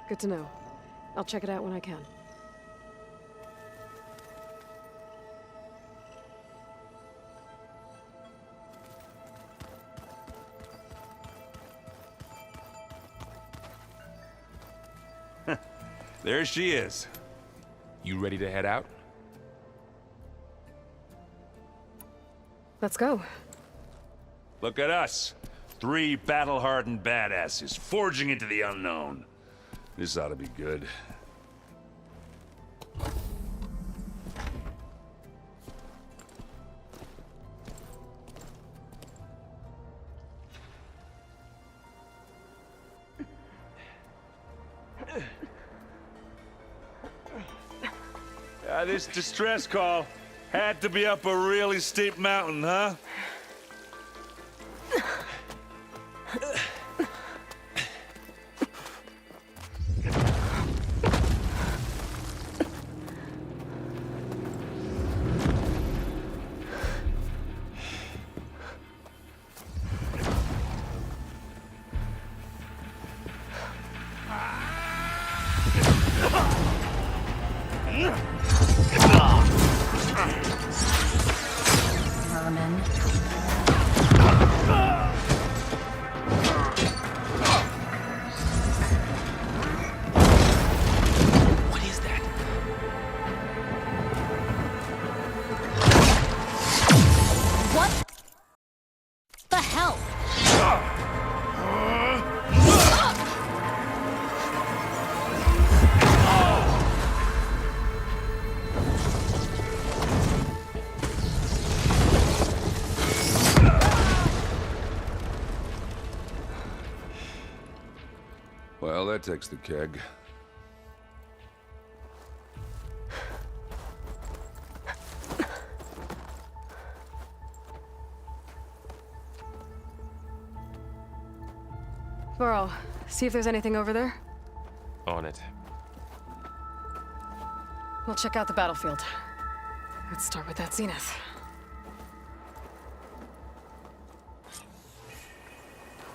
Good to know. I'll check it out when I can. There she is. You ready to head out? Let's go. Look at us. 3 battle-hardened badasses forging into the unknown. This ought to be good. This distress call had to be up a really steep mountain, huh? Vermin. What is that? What the hell? Well, that takes the keg. Varl, see if there's anything over there. On it. We'll check out the battlefield. Let's start with that zenith.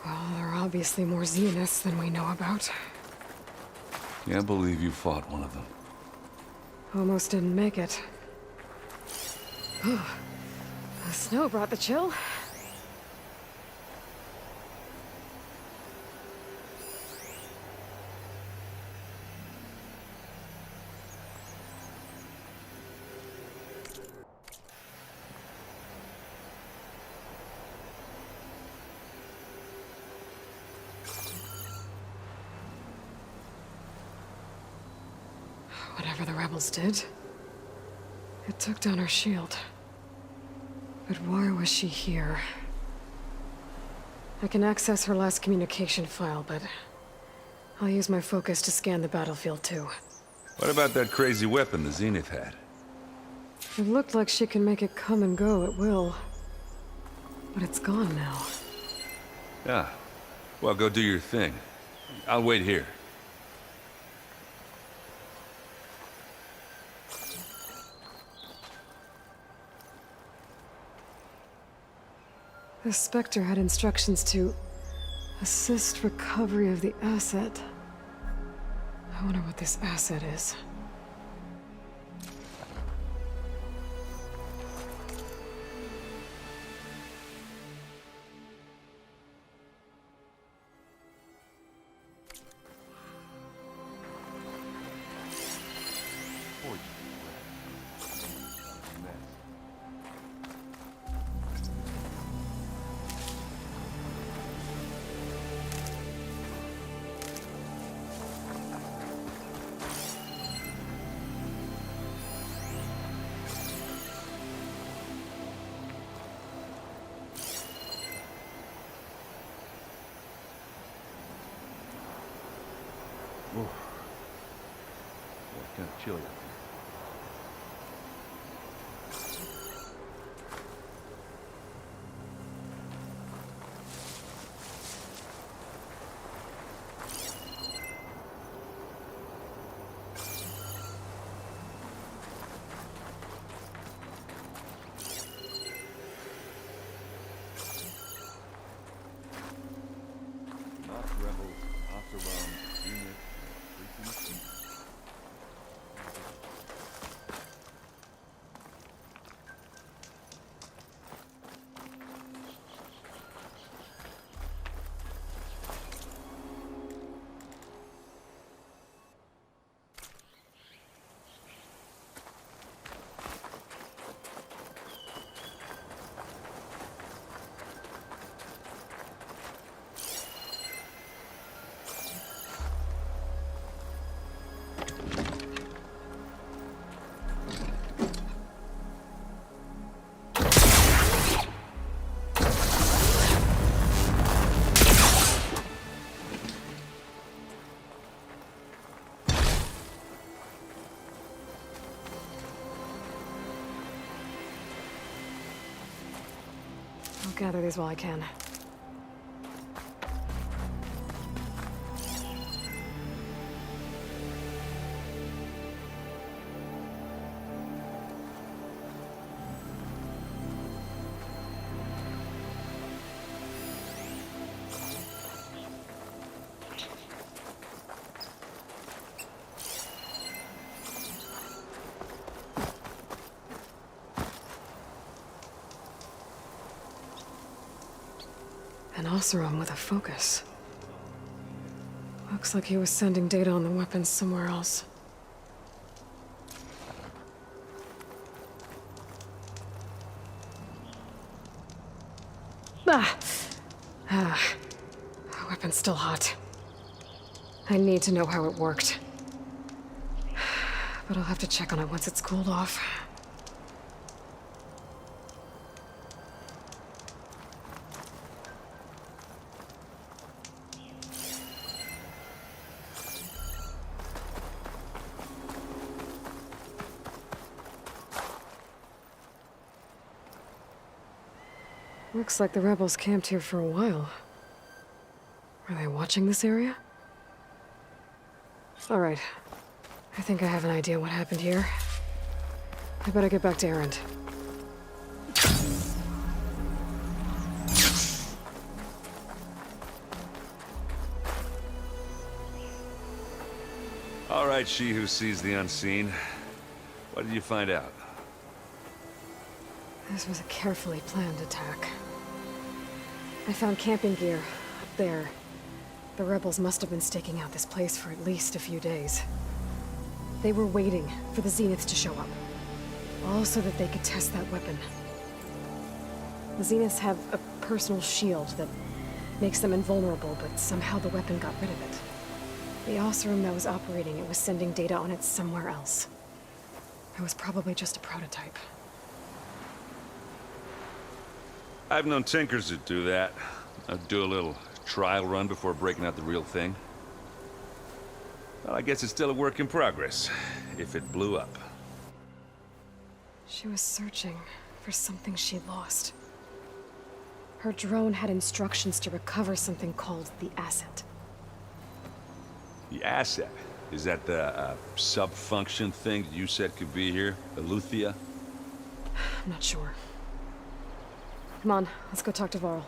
Well, there are obviously more zeniths than we know about. Can't believe you fought one of them. Almost didn't make it. The snow brought the chill. Whatever the rebels did, it took down her shield. But why was she here? I can access her last communication file, but I'll use my focus to scan the battlefield too. What about that crazy weapon the Zenith had? It looked like she can make it come and go at will. But it's gone now. Yeah. Well, go do your thing. I'll wait here. The Spectre had instructions to assist recovery of the asset. I wonder what this asset is. Oof. Yeah, it's kind of chilly out there. Not rebels, Oseram, Zenith, gather these while I can. An Oseram with a focus. Looks like he was sending data on the weapons somewhere else. The weapon's still hot. I need to know how it worked. But I'll have to check on it once it's cooled off. Looks like the rebels camped here for a while. Are they watching this area? All right. I think I have an idea what happened here. I better get back to Erend. All right, she who sees the unseen. What did you find out? This was a carefully planned attack. I found camping gear up there. The rebels must have been staking out this place for at least a few days. They were waiting for the Zeniths to show up. All so that they could test that weapon. The Zeniths have a personal shield that makes them invulnerable, but somehow the weapon got rid of it. The Oseram that was operating it was sending data on it somewhere else. It was probably just a prototype. I've known tinkers that do that. I'd do a little trial run before breaking out the real thing. Well, I guess it's still a work in progress, if it blew up. She was searching for something she lost. Her drone had instructions to recover something called the Asset. The asset? Is that the sub-function thing you said could be here? Eleuthia? I'm not sure. Come on, let's go talk to Varl.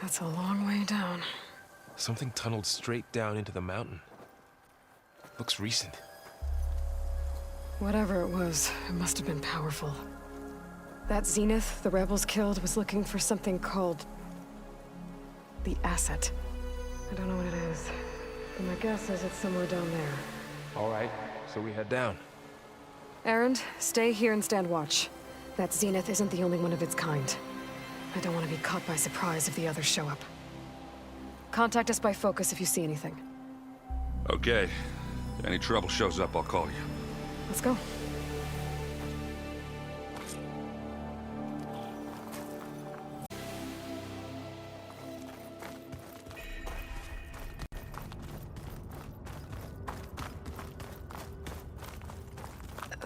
That's a long way down. Something tunneled straight down into the mountain. Looks recent. Whatever it was, it must have been powerful. That Zenith the rebels killed was looking for something called the Asset. I don't know what it is, but my guess is it's somewhere down there. All right, so we head down. Erend, stay here and stand watch. That Zenith isn't the only one of its kind. I don't want to be caught by surprise if the others show up. Contact us by focus if you see anything. Okay. If any trouble shows up, I'll call you. Let's go.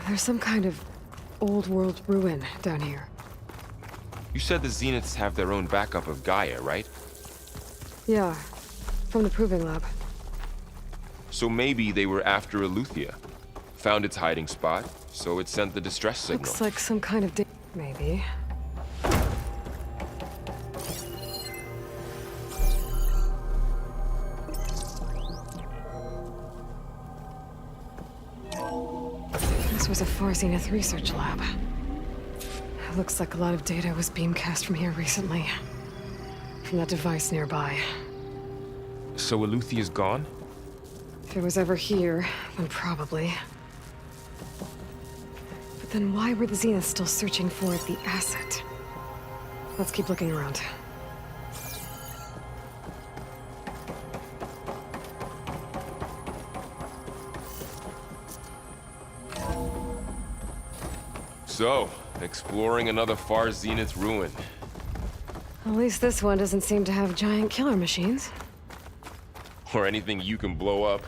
There's some kind of old world ruin down here. You said the Zeniths have their own backup of Gaia, right? Yeah, from the Proving Lab. So maybe they were after Eleuthia. Found its hiding spot, so it sent the distress signal. Looks like some kind of maybe. This was a Far Zenith research lab. It looks like a lot of data was beamcast from here recently. From that device nearby. So Eleuthia's gone? If it was ever here, then probably. But then why were the Zeniths still searching for the Asset? Let's keep looking around. So, exploring another Far Zenith ruin. At least this one doesn't seem to have giant killer machines. Or anything you can blow up.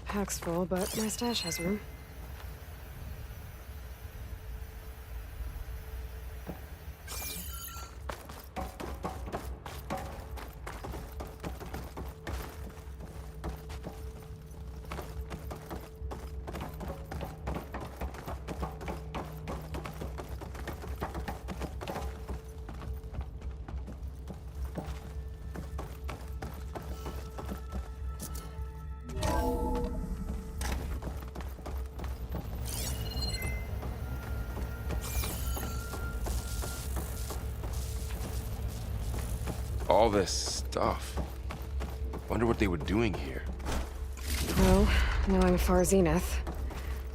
Pack's full, but my stash has room. All this stuff. Wonder what they were doing here. Well, knowing Far Zenith,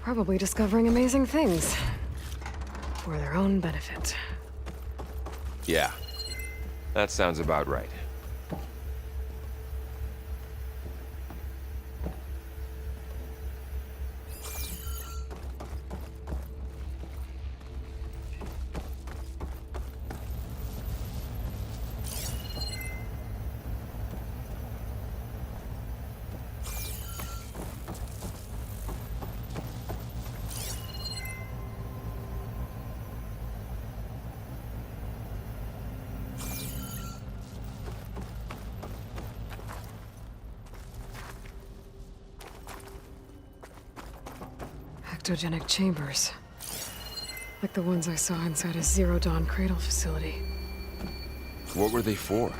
probably discovering amazing things. For their own benefit. Yeah, that sounds about right. Ectogenic chambers. Like the ones I saw inside a Zero Dawn cradle facility. What were they for?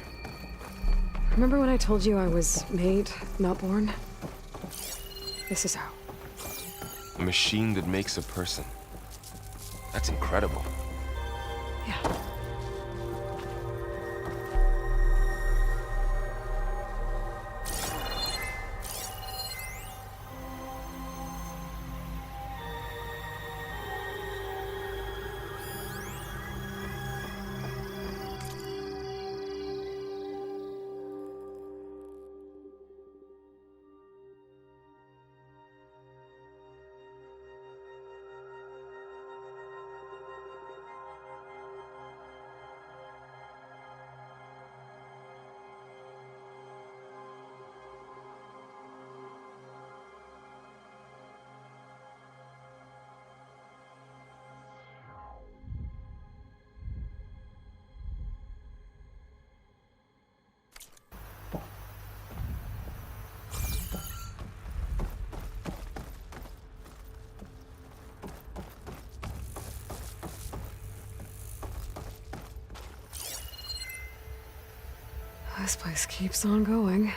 Remember when I told you I was made, not born? This is how. A machine that makes a person. That's incredible. Yeah. This place keeps on going.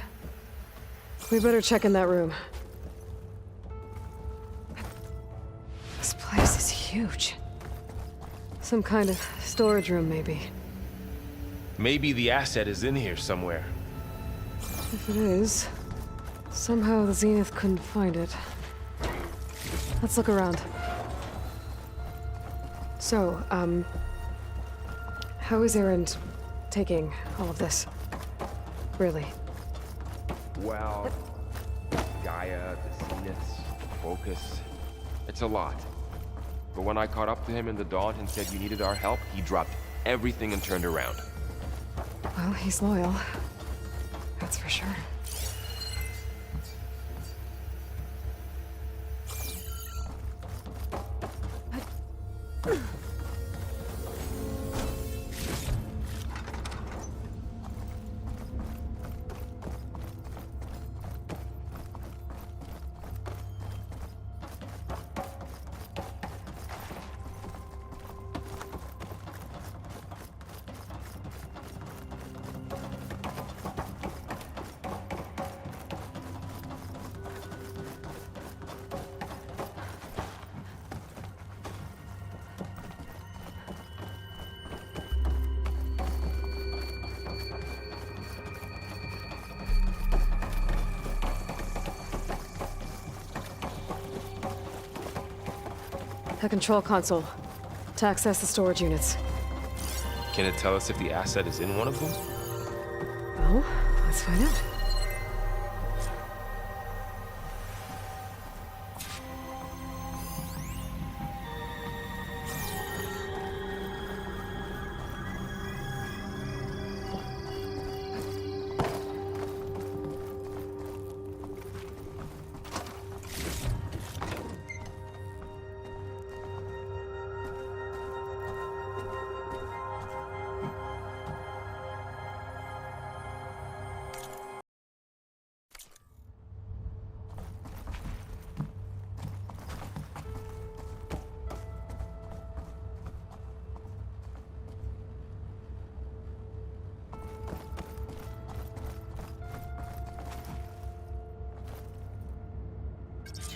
We better check in that room. This place is huge. Some kind of storage room, maybe. Maybe the asset is in here somewhere. If it is, somehow the Zenith couldn't find it. Let's look around. So, how is Erend taking all of this? Really? Well, Gaia, the Zeniths, Focus. It's a lot. But when I caught up to him in the Daunt and said you needed our help, he dropped everything and turned around. Well, he's loyal. That's for sure. A control console to access the storage units. Can it tell us if the asset is in one of them? Well, let's find out.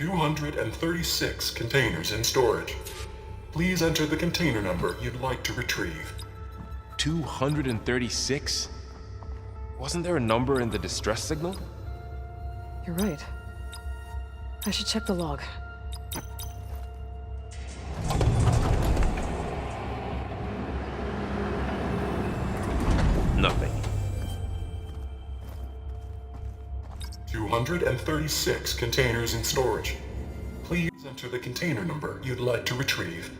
236 containers in storage. Please enter the container number you'd like to retrieve. 236? Wasn't there a number in the distress signal? You're right. I should check the log. Nothing. 236 containers in storage. Please enter the container number you'd like to retrieve.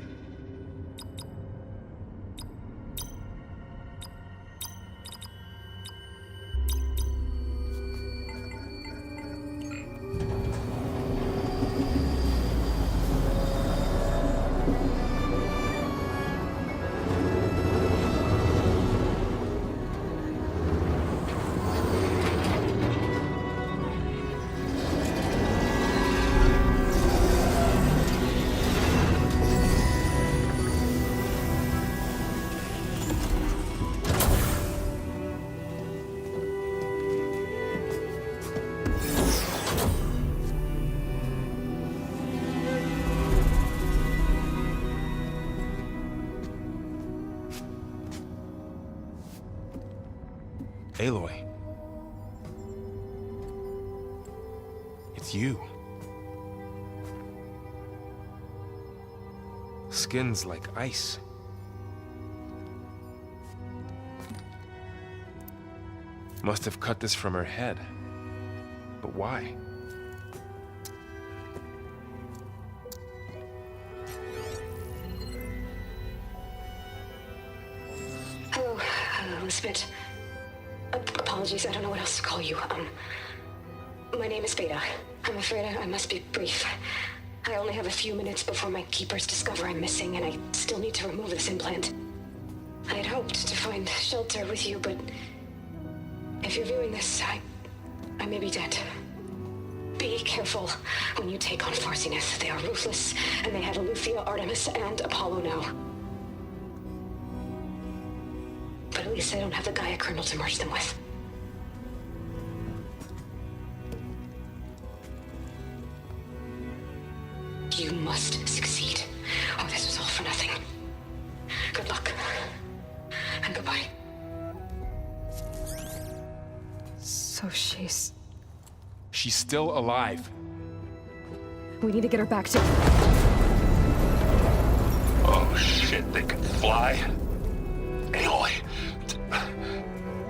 Aloy. It's you. Skin's like ice. Must have cut this from her head. But why? Hello, Elizabeth. Apologies, I don't know what else to call you. My name is Beta. I'm afraid I must be brief. I only have a few minutes before my keepers discover I'm missing, and I still need to remove this implant. I had hoped to find shelter with you, but if you're viewing this, I may be dead. Be careful when you take on Farsiness. They are ruthless, and they have Eleuthia, Artemis, and Apollo now. But at least I don't have the Gaia kernel to merge them with. You must succeed, or this was all for nothing. Good luck. And goodbye. So she's... She's still alive. We need to get her back to... Oh shit, they can fly? Aloy!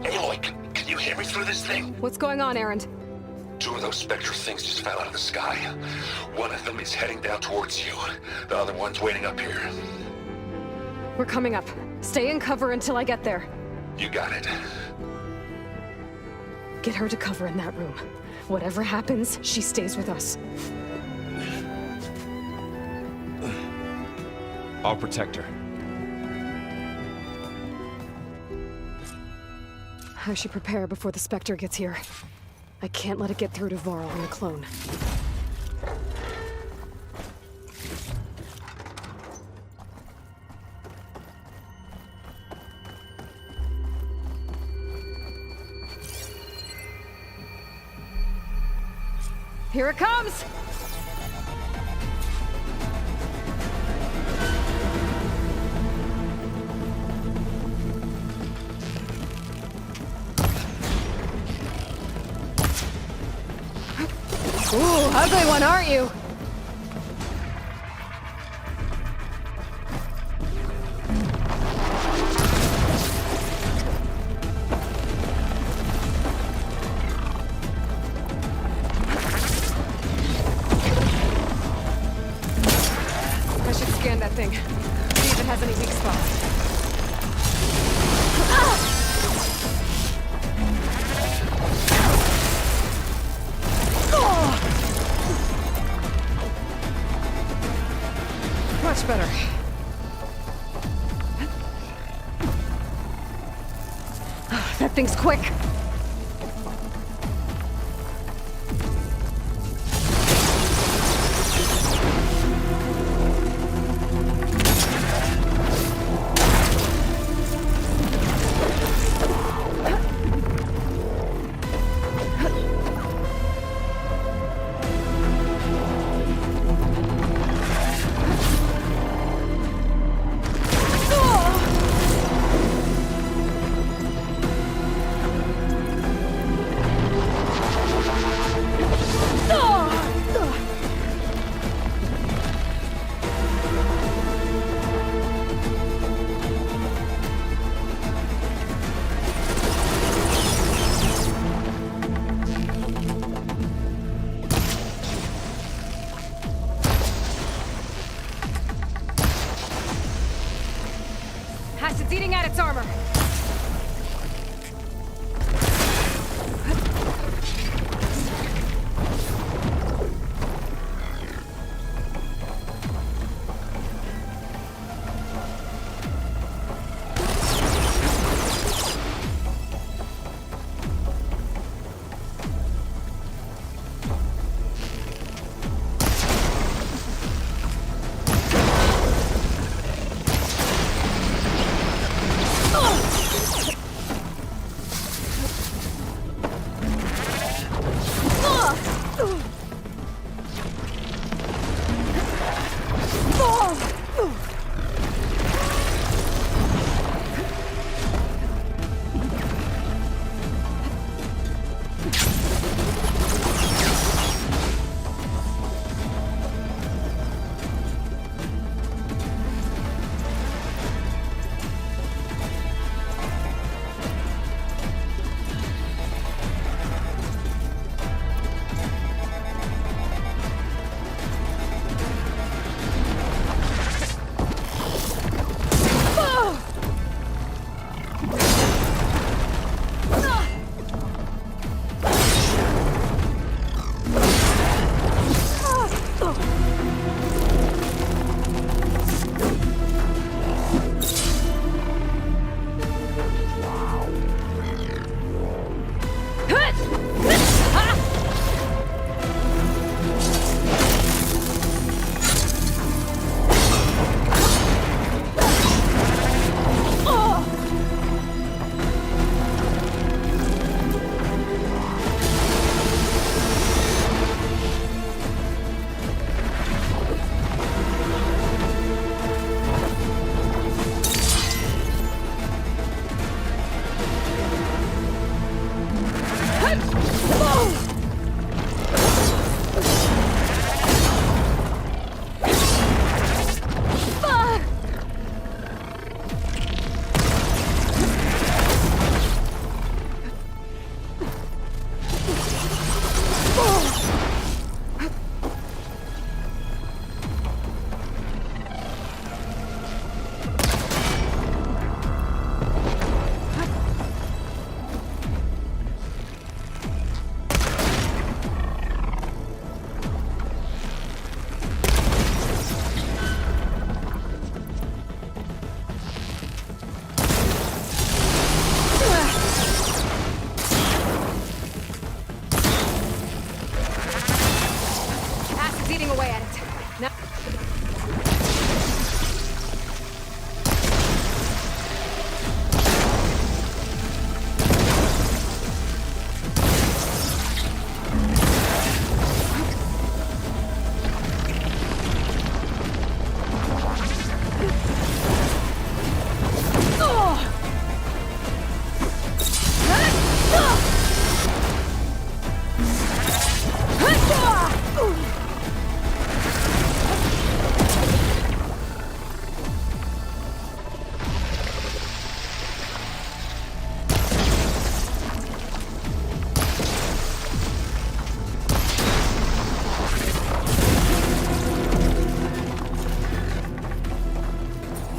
Aloy, can you hear me through this thing? What's going on, Erend? Two of those spectral things just fell out of the sky. One of them is heading down towards you. The other one's waiting up here. We're coming up. Stay in cover until I get there. You got it. Get her to cover in that room. Whatever happens, she stays with us. I'll protect her. I should prepare before the Spectre gets here. I can't let it get through to Varl and the clone. Here it comes! Ooh, ugly one, aren't you? I should scan that thing. See if it has any weak spots. Much better. That thing's quick.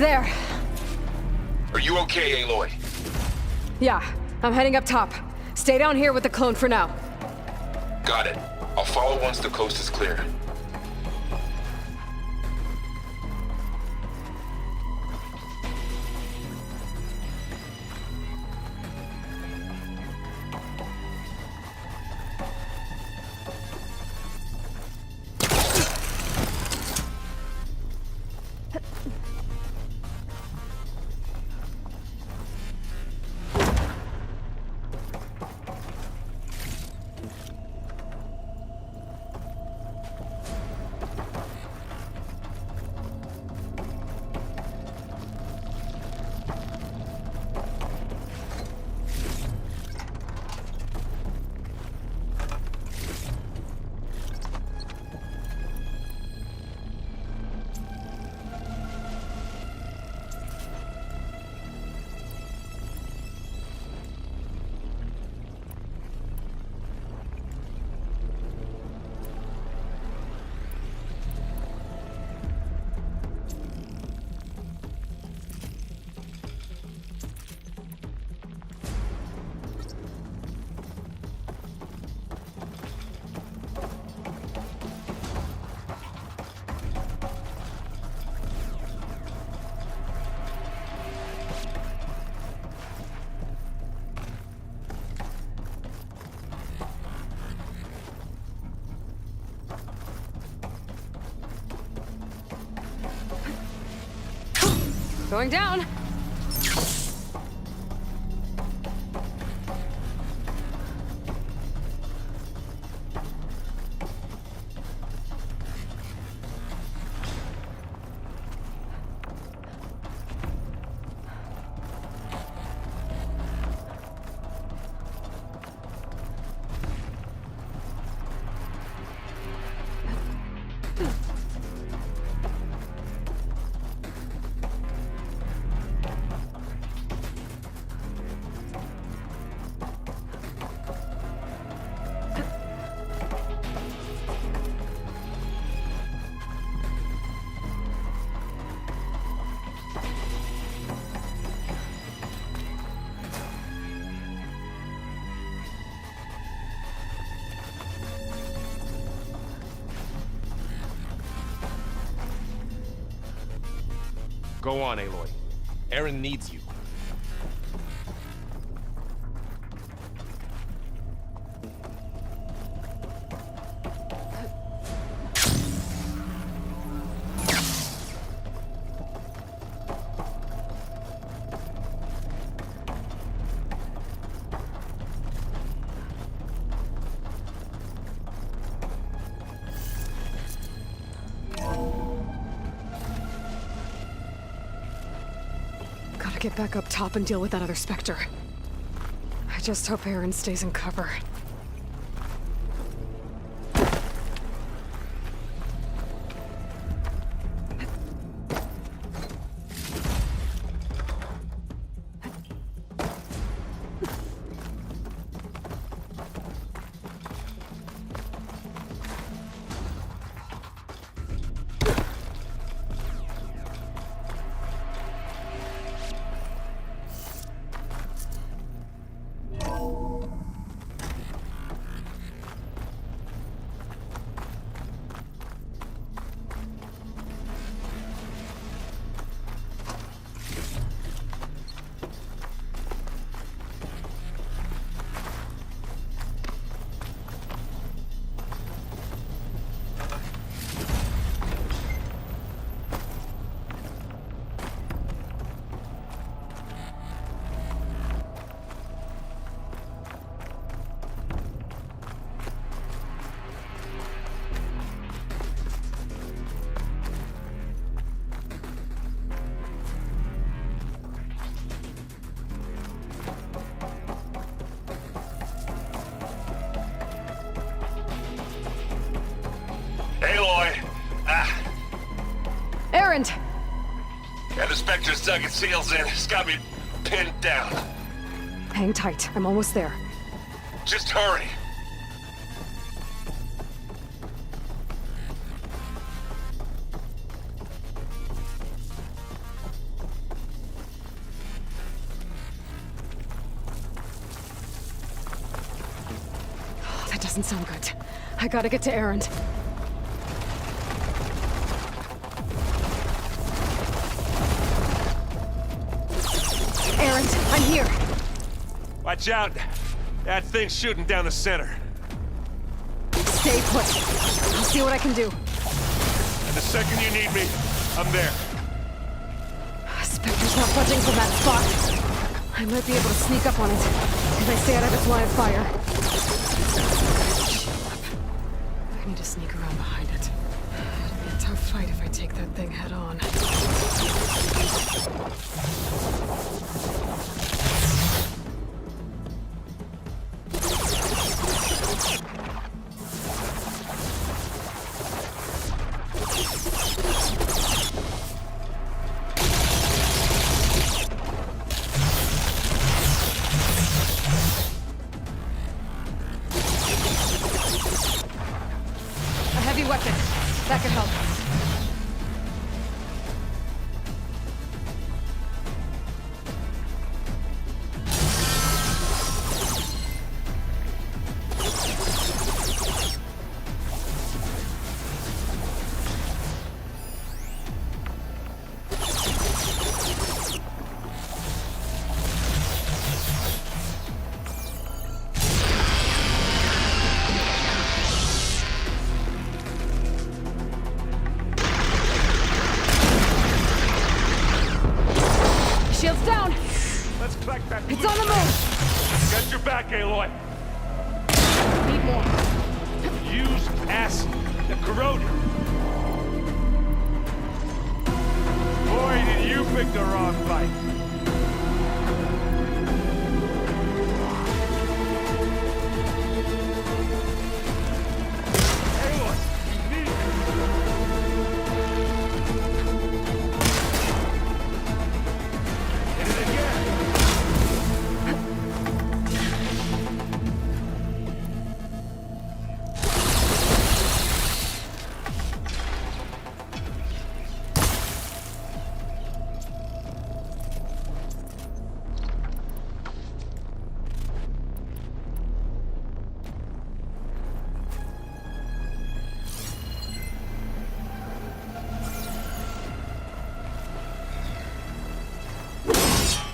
There. Are you okay, Aloy? Yeah, I'm heading up top. Stay down here with the clone for now. Got it. I'll follow once the coast is clear. Going down. Go on, Aloy. Erend needs you. Gotta get back up top and deal with that other Spectre. I just hope Erend stays in cover. Erend! Yeah, the Spectre's dug its heels in. It's got me pinned down. Hang tight. I'm almost there. Just hurry. doesn't sound good. I gotta get to Erend. Erend, I'm here. Watch out! That thing's shooting down the center. Stay put. I'll see what I can do. And the second you need me, I'm there. Spectre's not budging from that spot. I might be able to sneak up on it if I stay out of its line of fire. I need to sneak around behind it. It'll be a tough fight if I take that thing head on. A heavy weapon. That could help. Shield's down! Let's collect that. It's on the move! Got your back, Aloy. Need more. Use acid. The corroded. Boy, did you pick the wrong fight. Aloy, you need Hit it again.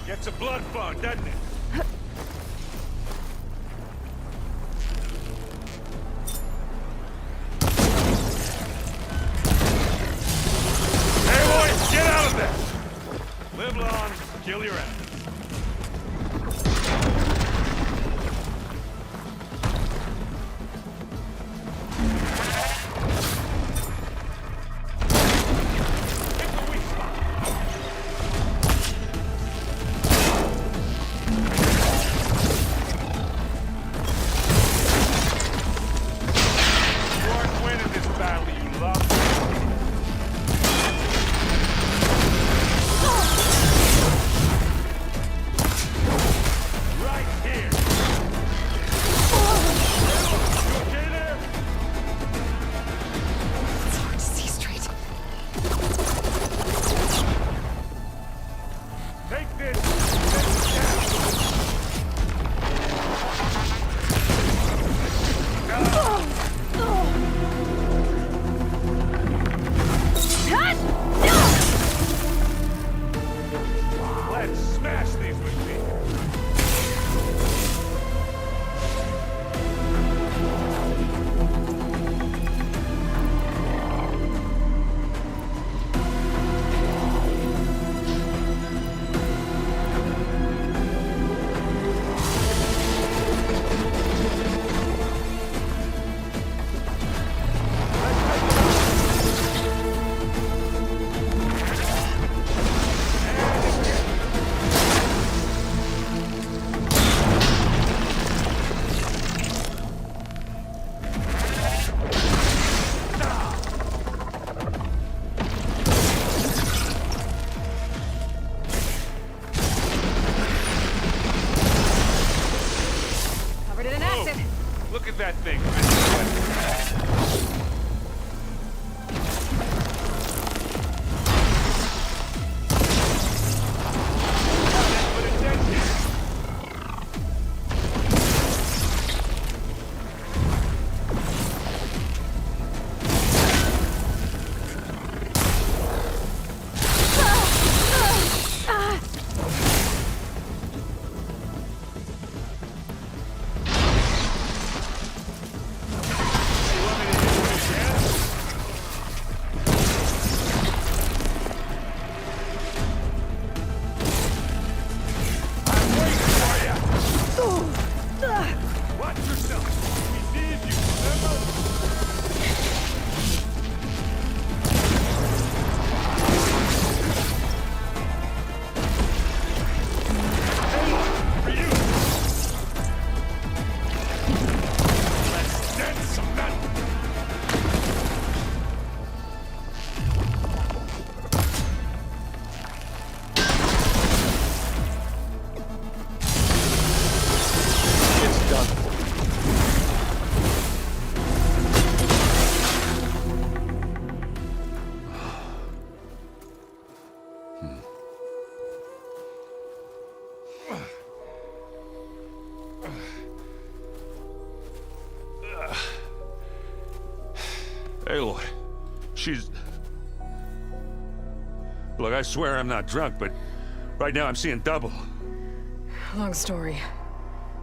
Gets a blood fog, doesn't it? Hey, boys, get out of there! Live long, kill your enemy. Hit the weak spot. You aren't winning this battle, you love. Right here. You okay there? It's hard to see straight. Take this. Take Let's smash these with me. Covered it in acid. Look at that thing. Put a dent in it. Aloy, she's... Look, I swear I'm not drunk, but right now I'm seeing double. Long story,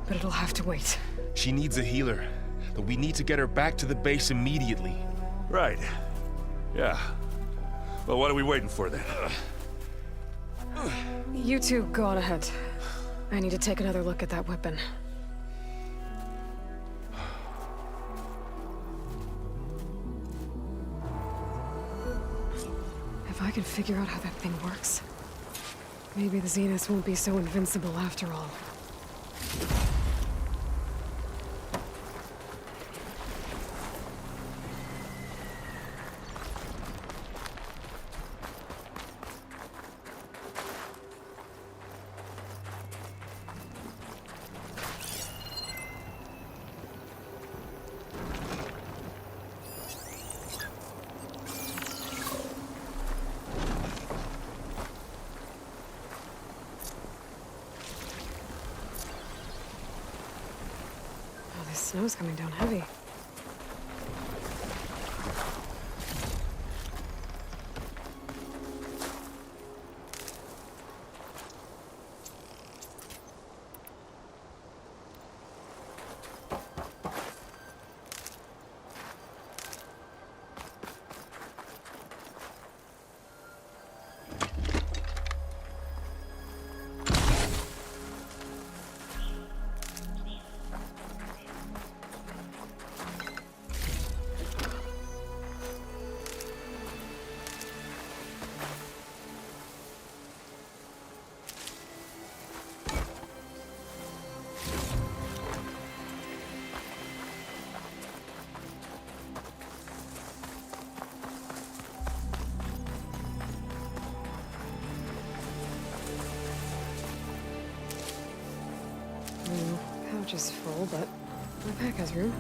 but it'll have to wait. She needs a healer, but we need to get her back to the base immediately. Right. Yeah. Well, what are we waiting for then? You two go on ahead. I need to take another look at that weapon. If I can figure out how that thing works, maybe the Zeniths won't be so invincible after all. Oh, this snow's coming down heavy. Pouch is full, but my pack has room.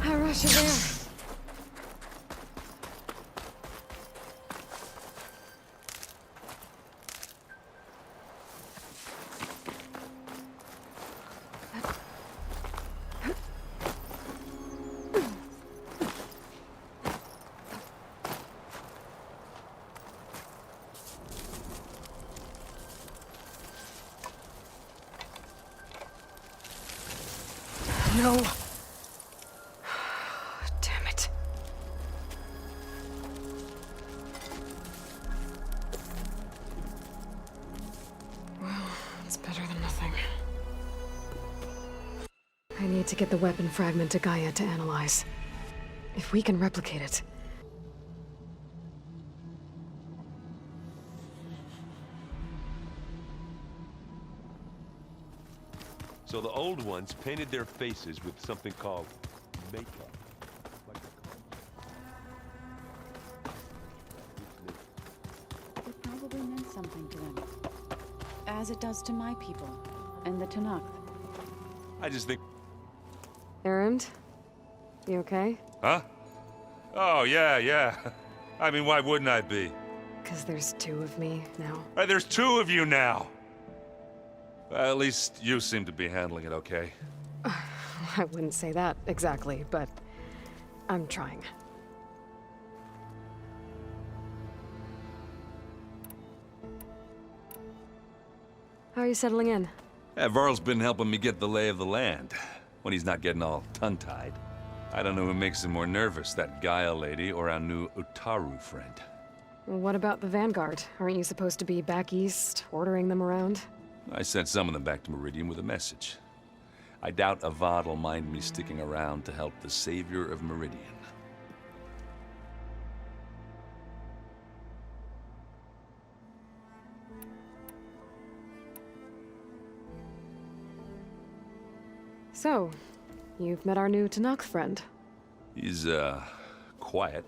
Hi, Rush, you're there. No. Damn it. Well, it's better than nothing. I need to get the weapon fragment to Gaia to analyze. If we can replicate it. So the old ones painted their faces with something called makeup. It probably meant something to them. As it does to my people, and the Tanakh. I just think... Erend? You okay? Huh? Oh, yeah. I mean, why wouldn't I be? 'Cause there's two of me now. Right, there's two of you now. Well, at least you seem to be handling it okay. I wouldn't say that exactly, but I'm trying. How are you settling in? Yeah, Varl's been helping me get the lay of the land, when he's not getting all tongue-tied. I don't know who makes him more nervous, that Gaia lady or our new Utaru friend. Well, what about the Vanguard? Aren't you supposed to be back east, ordering them around? I sent some of them back to Meridian with a message. I doubt Avad will mind me sticking around to help the savior of Meridian. So, you've met our new Tanakh friend. He's, quiet.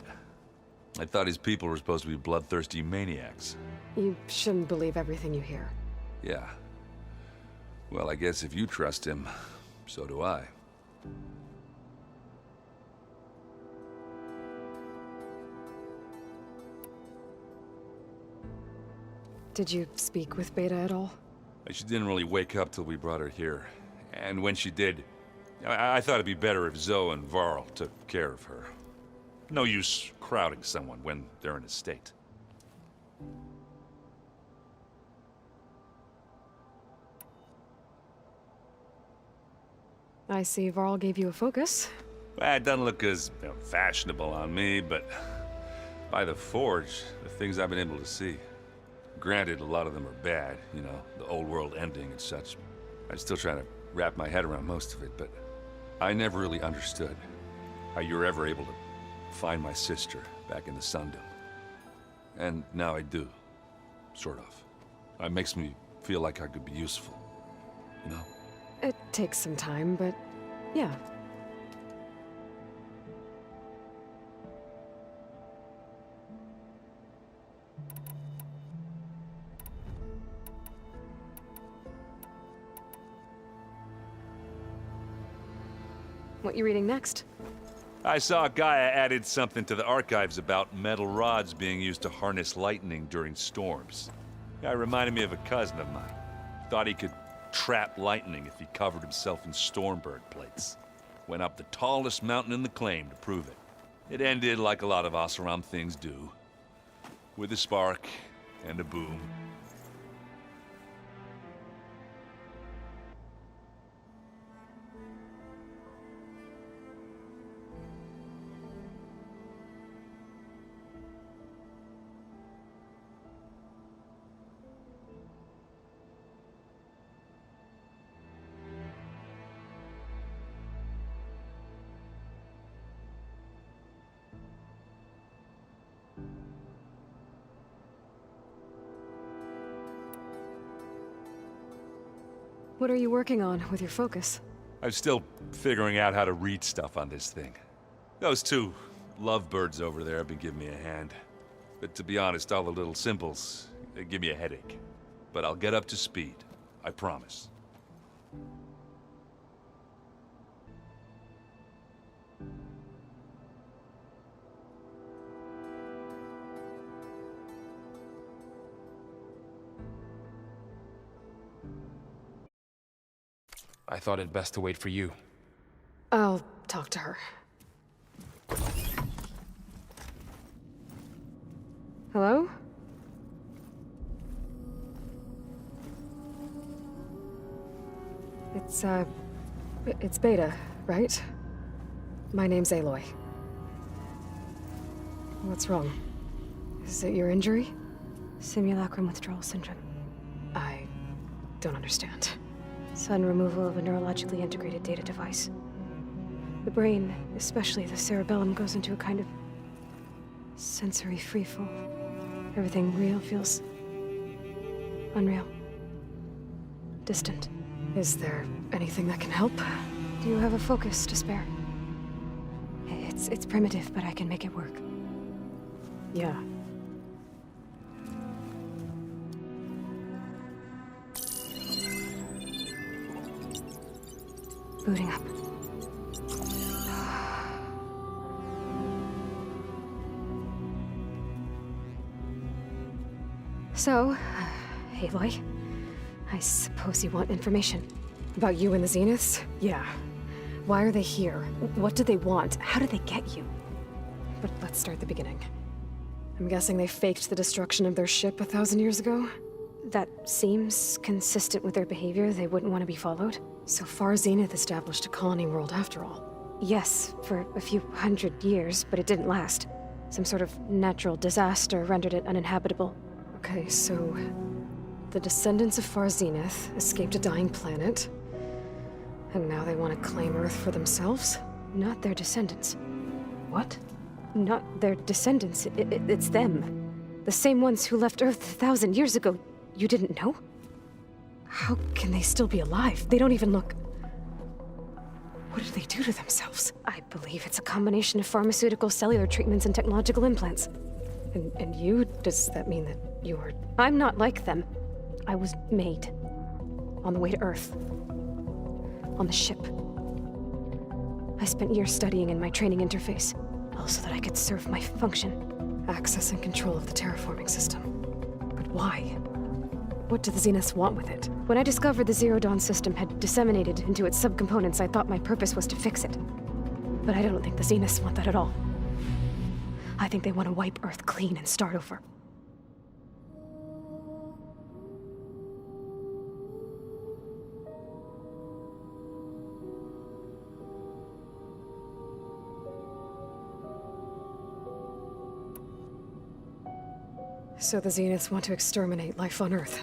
I thought his people were supposed to be bloodthirsty maniacs. You shouldn't believe everything you hear. Yeah. Well, I guess if you trust him, so do I. Did you speak with Beta at all? She didn't really wake up till we brought her here. And when she did, I thought it'd be better if Zoe and Varl took care of her. No use crowding someone when they're in a state. I see Varl gave you a focus. Well, it doesn't look as fashionable on me, but by the Forge, the things I've been able to see. Granted, a lot of them are bad, you know, the old world ending and such. I'm still trying to wrap my head around most of it, but I never really understood how you were ever able to find my sister back in the Sundom. And now I do, sort of. It makes me feel like I could be useful, you know? It takes some time, but yeah. What you reading next? I saw Gaia added something to the archives about metal rods being used to harness lightning during storms. Guy reminded me of a cousin of mine. Thought he could trap lightning if he covered himself in Stormbird plates. Went up the tallest mountain in the claim to prove it. It ended like a lot of Oseram things do. With a spark and a boom. What are you working on with your focus? I'm still figuring out how to read stuff on this thing. Those two lovebirds over there have been giving me a hand. But to be honest, all the little symbols, they give me a headache. But I'll get up to speed. I promise. I thought it best to wait for you. I'll talk to her. Hello? It's Beta, right? My name's Aloy. What's wrong? Is it your injury? Simulacrum withdrawal syndrome. I don't understand. Sudden removal of a neurologically integrated data device. The brain, especially the cerebellum, goes into a kind of sensory freefall. Everything real feels unreal. Distant. Is there anything that can help? Do you have a focus to spare? It's primitive, but I can make it work. Yeah. Booting up. So, Aloy, I suppose you want information. About you and the Zeniths? Yeah. Why are they here? What do they want? How did they get you? But let's start the beginning. I'm guessing they faked the destruction of their ship 1,000 years ago? That seems consistent with their behavior. They wouldn't want to be followed. So far, Zenith established a colony world after all. Yes, for a few hundred years, but it didn't last. Some sort of natural disaster rendered it uninhabitable. Okay, so the descendants of Far Zenith escaped a dying planet, and now they want to claim Earth for themselves? Not their descendants. What? Not their descendants. It's them. The same ones who left Earth 1,000 years ago. You didn't know? How can they still be alive? They don't even look... What did they do to themselves? I believe it's a combination of pharmaceutical, cellular treatments, and technological implants. And you? Does that mean that you're... I'm not like them. I was made. On the way to Earth. On the ship. I spent years studying in my training interface, all so that I could serve my function. Access and control of the terraforming system. But why? What do the Zeniths want with it? When I discovered the Zero Dawn system had disseminated into its subcomponents, I thought my purpose was to fix it. But I don't think the Zeniths want that at all. I think they want to wipe Earth clean and start over. So the Zeniths want to exterminate life on Earth.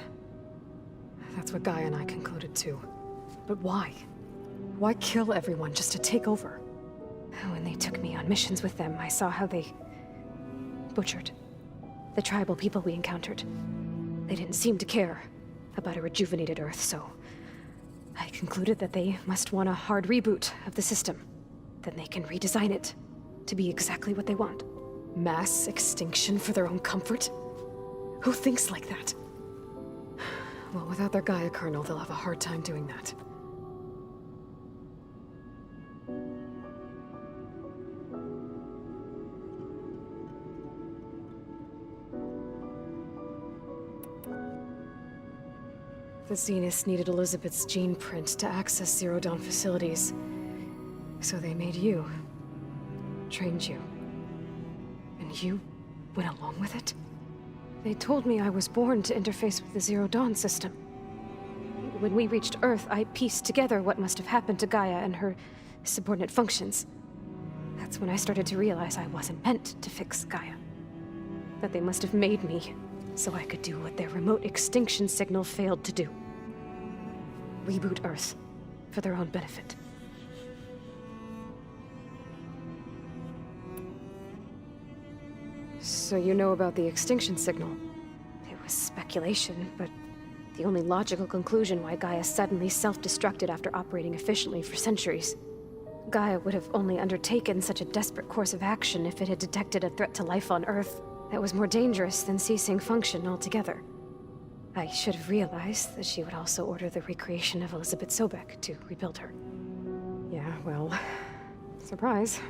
That's what Gaia and I concluded too. But why? Why kill everyone just to take over? When they took me on missions with them, I saw how they butchered the tribal people we encountered. They didn't seem to care about a rejuvenated Earth, so I concluded that they must want a hard reboot of the system. Then they can redesign it to be exactly what they want. Mass extinction for their own comfort? Who thinks like that? Well, without their Gaia kernel, they'll have a hard time doing that. The Zeniths needed Elizabeth's gene print to access Zero Dawn facilities. So they made you. Trained you. And you went along with it? They told me I was born to interface with the Zero Dawn system. When we reached Earth, I pieced together what must have happened to Gaia and her subordinate functions. That's when I started to realize I wasn't meant to fix Gaia. That they must have made me so I could do what their remote extinction signal failed to do. Reboot Earth for their own benefit. So you know about the extinction signal? It was speculation, but the only logical conclusion why Gaia suddenly self-destructed after operating efficiently for centuries. Gaia would have only undertaken such a desperate course of action if it had detected a threat to life on Earth that was more dangerous than ceasing function altogether. I should have realized that she would also order the recreation of Elizabeth Sobek to rebuild her. Yeah, well, surprise.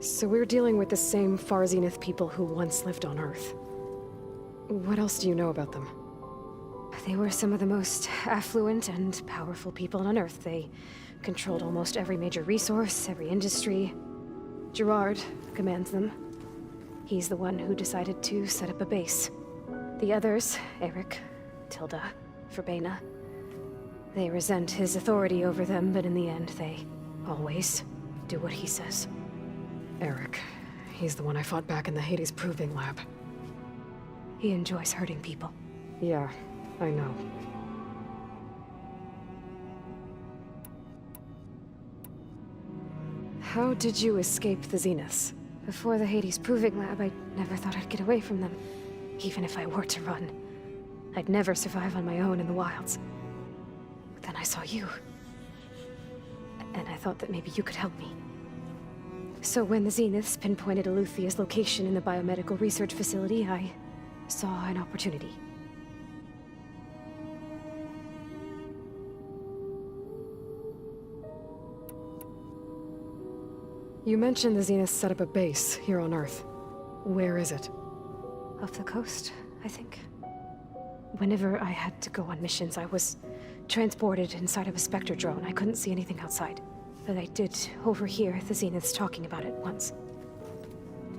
So we're dealing with the same Far Zenith people who once lived on Earth. What else do you know about them? They were some of the most affluent and powerful people on Earth. They controlled almost every major resource, every industry. Gerard commands them. He's the one who decided to set up a base. The others, Eric, Tilda, Verbena, they resent his authority over them, but in the end, they always do what he says. Eric. He's the one I fought back in the Hades Proving Lab. He enjoys hurting people. Yeah, I know. How did you escape the Zeniths? Before the Hades Proving Lab, I never thought I'd get away from them. Even if I were to run. I'd never survive on my own in the wilds. But then I saw you. And I thought that maybe you could help me. So when the Zeniths pinpointed Eluthia's location in the biomedical research facility, I saw an opportunity. You mentioned the Zeniths set up a base here on Earth. Where is it? Off the coast, I think. Whenever I had to go on missions, I was transported inside of a Spectre drone. I couldn't see anything outside. But I did overhear the Zeniths talking about it once.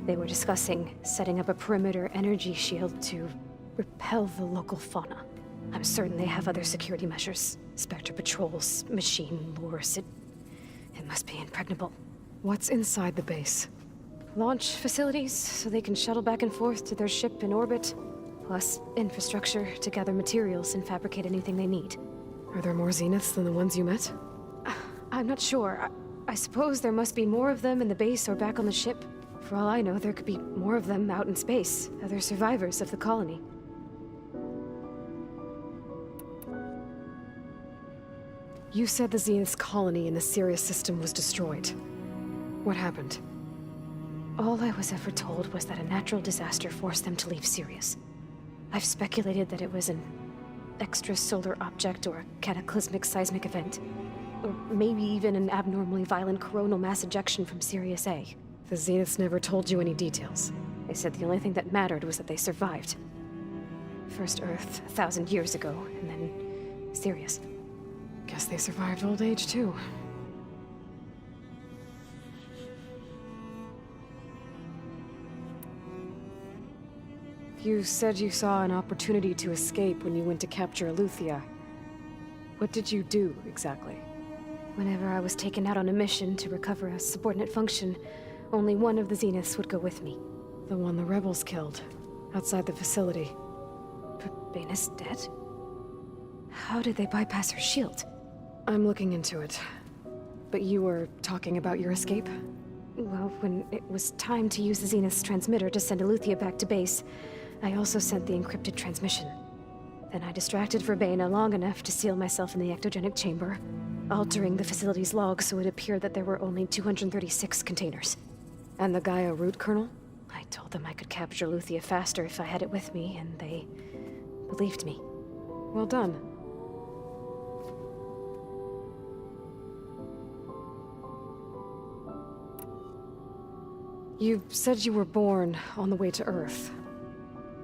They were discussing setting up a perimeter energy shield to repel the local fauna. I'm certain they have other security measures. Spectre patrols, machine lures. It must be impregnable. What's inside the base? Launch facilities, so they can shuttle back and forth to their ship in orbit. plus infrastructure to gather materials and fabricate anything they need. Are there more Zeniths than the ones you met? I'm not sure. I suppose there must be more of them in the base or back on the ship. For all I know, there could be more of them out in space, other survivors of the colony. You said the Zenith's colony in the Sirius system was destroyed. What happened? All I was ever told was that a natural disaster forced them to leave Sirius. I've speculated that it was an extrasolar object or a cataclysmic seismic event. Or maybe even an abnormally violent coronal mass ejection from Sirius A. The Zeniths never told you any details. They said the only thing that mattered was that they survived. First Earth, 1,000 years ago, and then Sirius. Guess they survived old age, too. You said you saw an opportunity to escape when you went to capture Eleuthia. What did you do, exactly? Whenever I was taken out on a mission to recover a subordinate function, only one of the Zeniths would go with me. The one the rebels killed, outside the facility. But Baina's dead? How did they bypass her shield? I'm looking into it. But you were talking about your escape? Well, when it was time to use the Zenith's transmitter to send Eleuthia back to base, I also sent the encrypted transmission. Then I distracted Verbena long enough to seal myself in the ectogenic chamber, altering the facility's log so it appeared that there were only 236 containers. And the Gaia root kernel? I told them I could capture Eleuthia faster if I had it with me, and they believed me. Well done. You said you were born on the way to Earth.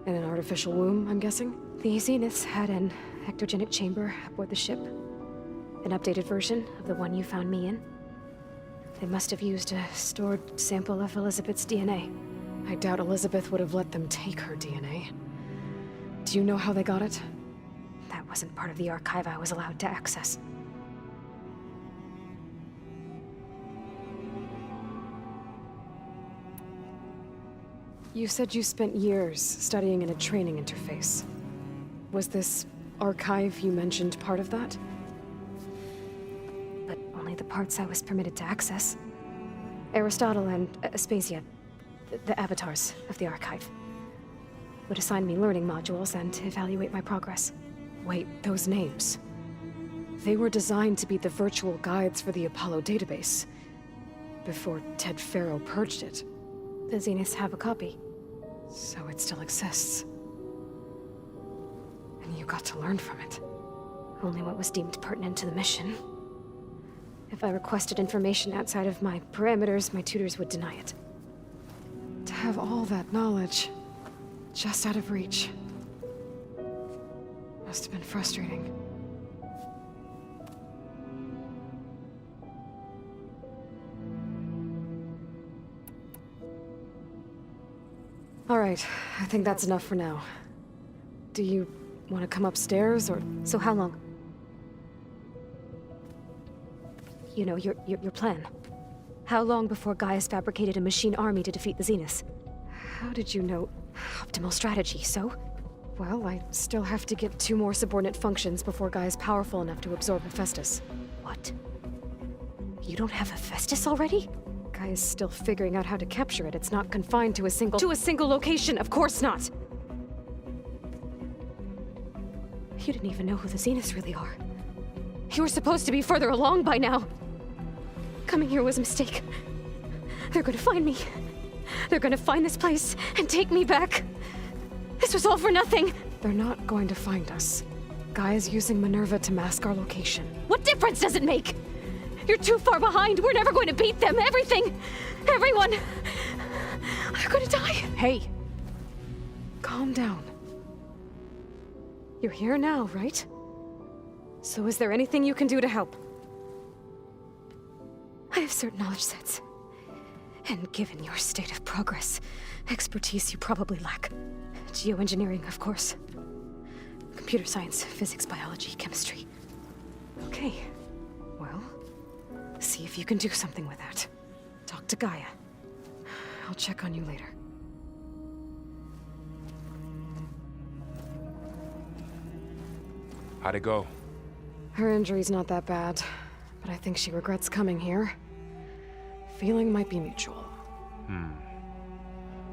In an artificial womb, I'm guessing? The Zeniths had an ectogenic chamber aboard the ship. An updated version of the one you found me in. They must have used a stored sample of Elizabeth's DNA. I doubt Elizabeth would have let them take her DNA. Do you know how they got it? That wasn't part of the archive I was allowed to access. You said you spent years studying in a training interface. Was this archive you mentioned part of that? But only the parts I was permitted to access. Aristotle and Aspasia, the avatars of the archive, would assign me learning modules and evaluate my progress. Wait, those names. They were designed to be the virtual guides for the Apollo database, before Ted Faro purged it. The Zeniths have a copy. So it still exists. And you got to learn from it. Only what was deemed pertinent to the mission. If I requested information outside of my parameters, my tutors would deny it. To have all that knowledge, just out of reach. Must have been frustrating. All right, I think that's enough for now. Do you want to come upstairs, or...? So how long? You know, your plan. How long before Gaia's fabricated a machine army to defeat the Zeniths? How did you know? Optimal strategy, so? Well, I still have to get 2 more subordinate functions before Gaia's powerful enough to absorb Hephaestus. What? You don't have Hephaestus already? Gaia's still figuring out how to capture it. It's not confined to a single... To a single location, of course not! You didn't even know who the Zeniths really are. You were supposed to be further along by now! Coming here was a mistake. They're gonna find me. They're gonna find this place and take me back. This was all for nothing! They're not going to find us. Gaia's using Minerva to mask our location. What difference does it make? You're too far behind. We're never going to beat them. Everything, everyone, are gonna die. Hey, calm down. You're here now, right? So is there anything you can do to help? I have certain knowledge sets. And given your state of progress, expertise you probably lack. Geoengineering, of course. Computer science, physics, biology, chemistry. Okay. Well, see if you can do something with that. Talk to Gaia. I'll check on you later. How'd it go? Her injury's not that bad, but I think she regrets coming here. Feeling might be mutual.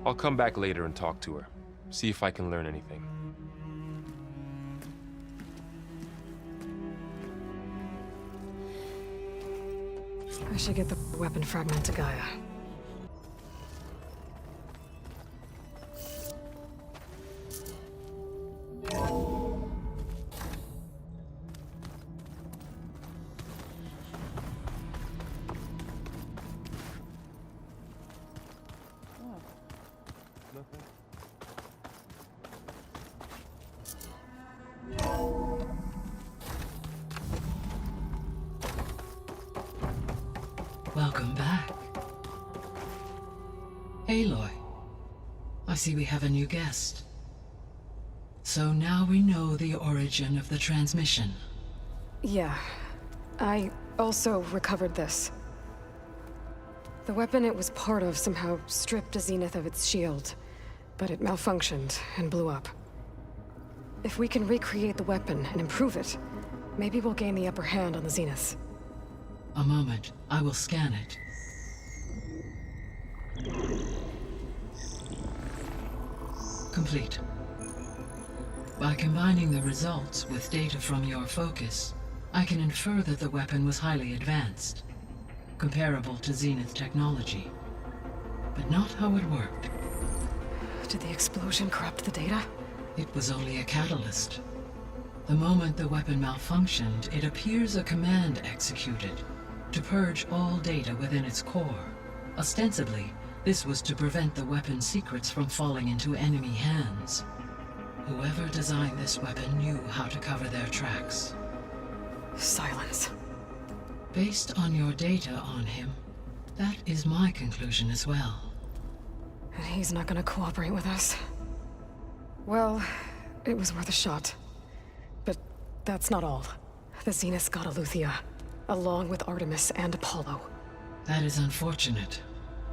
I'll come back later and talk to her. See if I can learn anything. I should get the weapon fragment to Gaia. Welcome back. Aloy, I see we have a new guest. So now we know the origin of the transmission. Yeah. I also recovered this. The weapon it was part of somehow stripped Zenith of its shield, but it malfunctioned and blew up. If we can recreate the weapon and improve it, maybe we'll gain the upper hand on the Zeniths. A moment, I will scan it. Complete. By combining the results with data from your focus, I can infer that the weapon was highly advanced, comparable to Zenith technology, but not how it worked. Did the explosion corrupt the data? It was only a catalyst. The moment the weapon malfunctioned, it appears a command executed to purge all data within its core. Ostensibly, this was to prevent the weapon's secrets from falling into enemy hands. Whoever designed this weapon knew how to cover their tracks. Silence. Based on your data on him, that is my conclusion as well. And he's not gonna cooperate with us. Well, it was worth a shot. But that's not all. The Zeniths got Aletheia, along with Artemis and Apollo. That is unfortunate.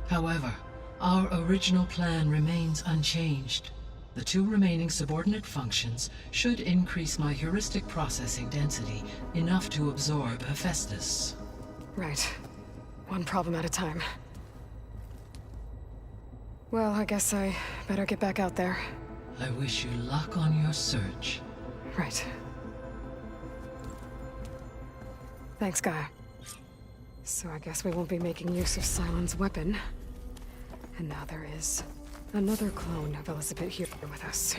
However, our original plan remains unchanged. The two remaining subordinate functions should increase my heuristic processing density enough to absorb Hephaestus. Right. One problem at a time. Well, I guess I better get back out there. I wish you luck on your search. Right. Thanks, Gaia. So I guess we won't be making use of Sylens' weapon. And now there is another clone of Elizabeth here with us.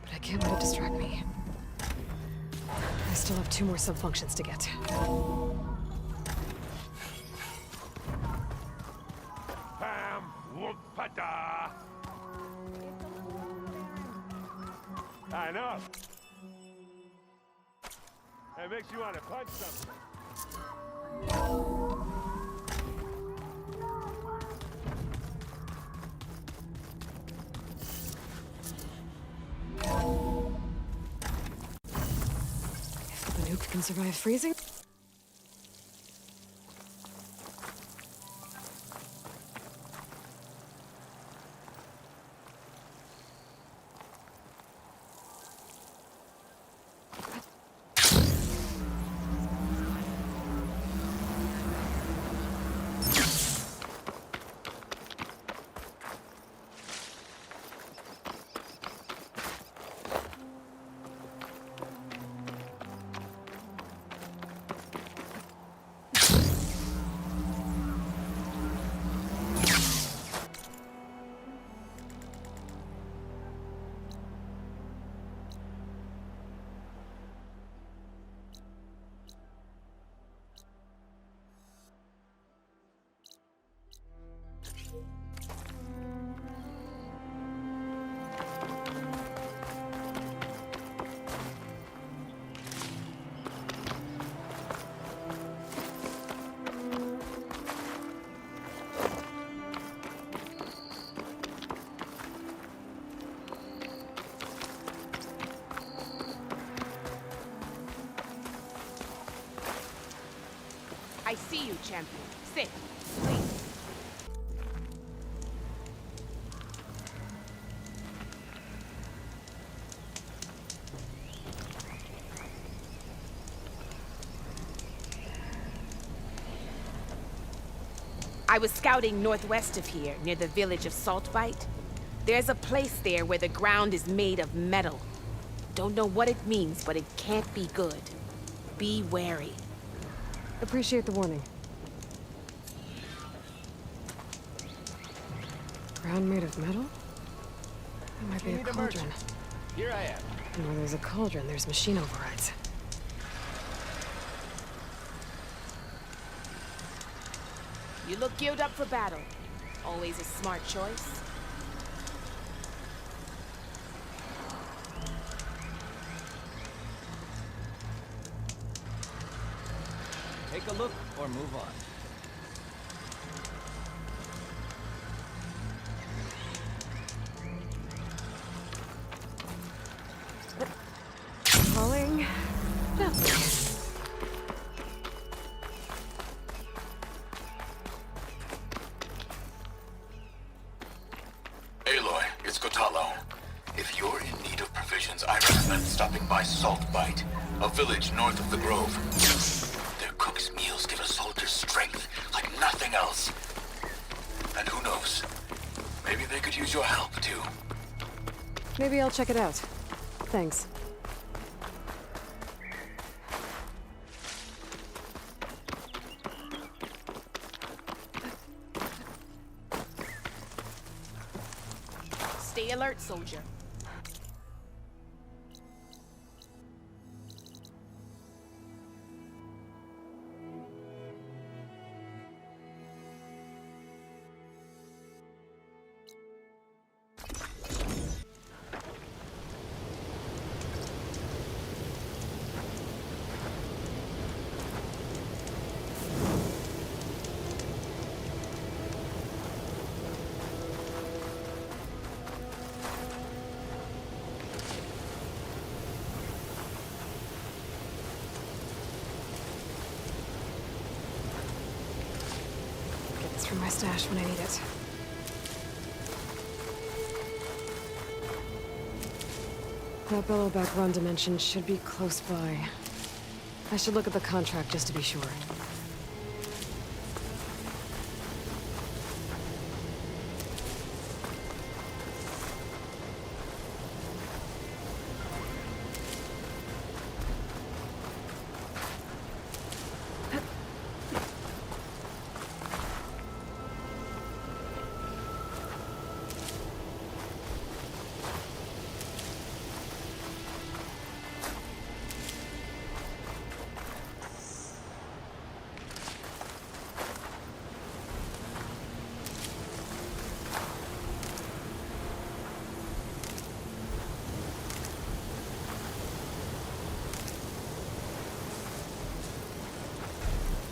But I can't let it distract me. I still have 2 more sub-functions to get. Pam, whoop-a-da. I know. It makes you want to punch something. If the nuke can survive freezing... I see you, champion. Sit, please. I was scouting northwest of here, near the village of Saltbite. There's a place there where the ground is made of metal. Don't know what it means, but it can't be good. Be wary. Appreciate the warning. Ground made of metal? That might be a cauldron. Here I am. And where there's a cauldron, there's machine overrides. You look geared up for battle. Always a smart choice. Take a look or move on. Falling gently. Aloy, it's Kotallo. If you're in need of provisions, I recommend stopping by Saltbite, a village north of the Grove. Their cook's meals give a soldier strength like nothing else. And who knows, maybe they could use your help too. Maybe I'll check it out. Thanks. Stay alert, soldier. From my stash when I need it. That Bellowback run dimension should be close by. I should look at the contract just to be sure.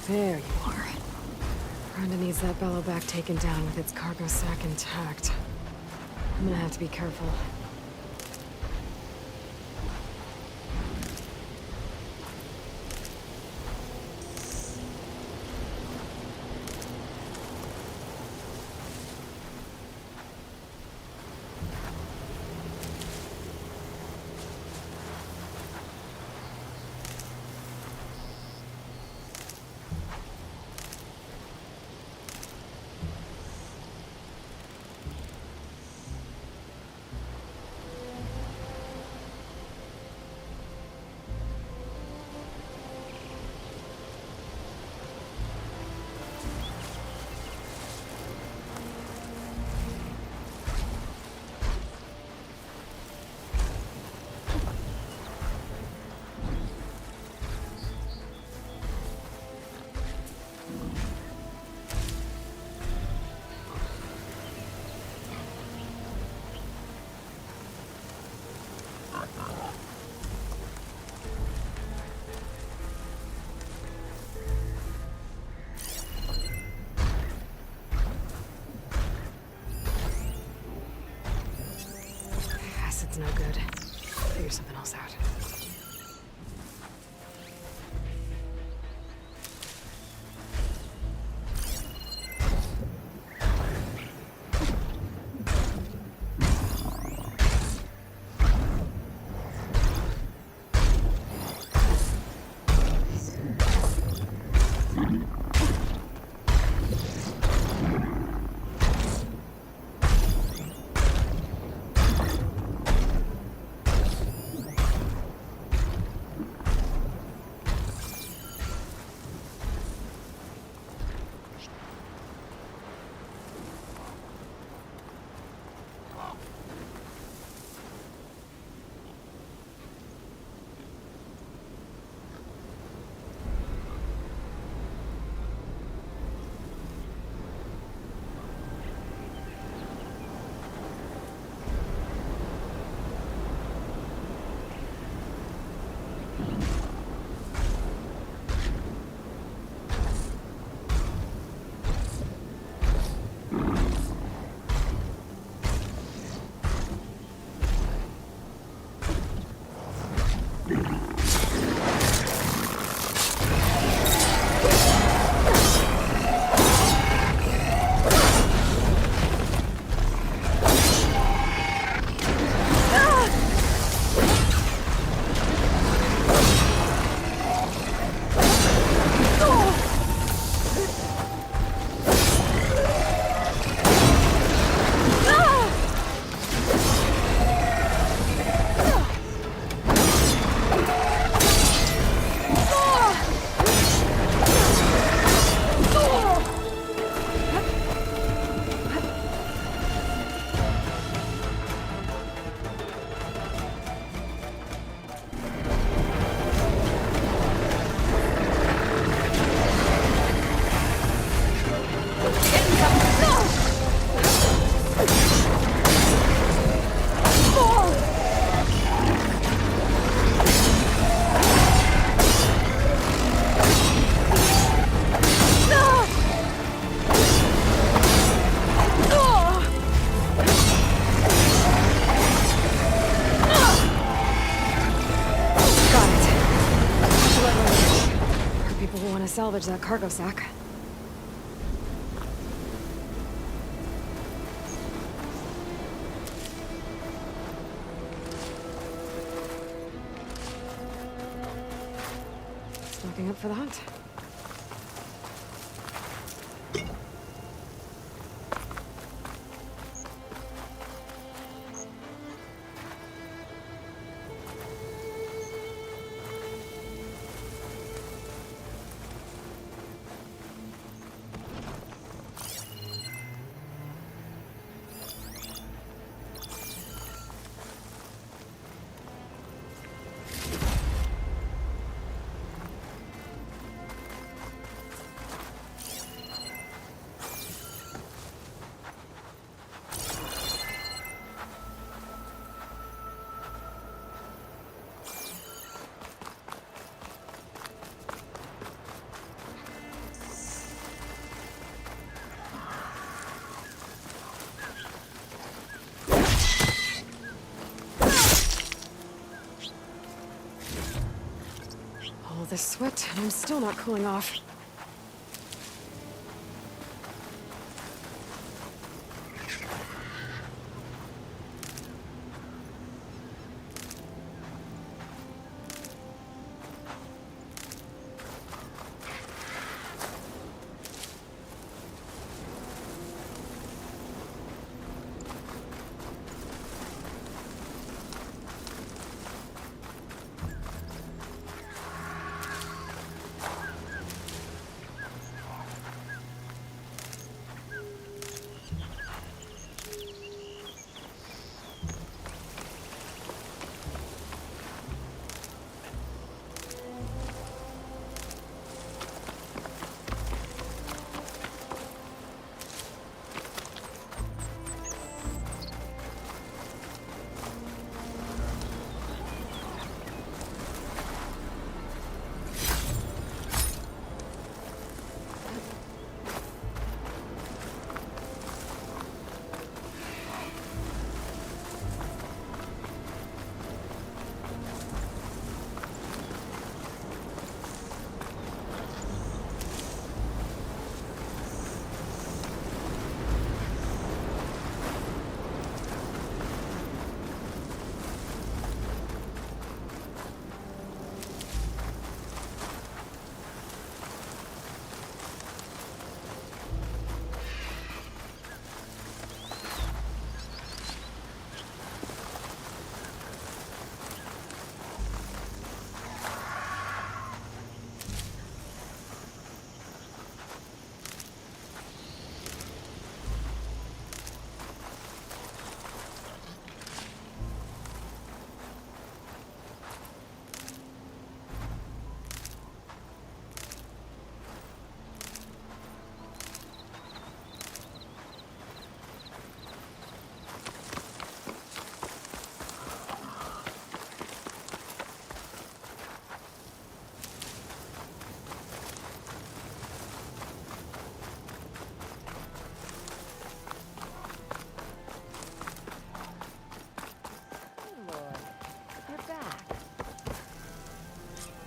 There you are. Rhonda needs that Bellowback taken down with its cargo sack intact. I'm gonna have to be careful. Acid's no good. Figure something else out. salvage that cargo sack. Stocking up for the hunt. All this sweat, and I'm still not cooling off.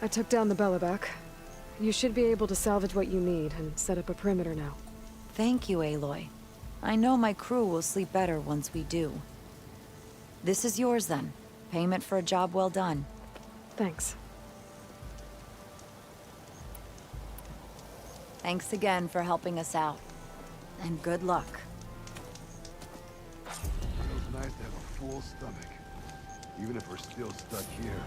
I took down the Belleback. You should be able to salvage what you need and set up a perimeter now. Thank you, Aloy. I know my crew will sleep better once we do. This is yours then. Payment for a job well done. Thanks. Thanks again for helping us out. And good luck. Feels nice to have a full stomach. Even if we're still stuck here.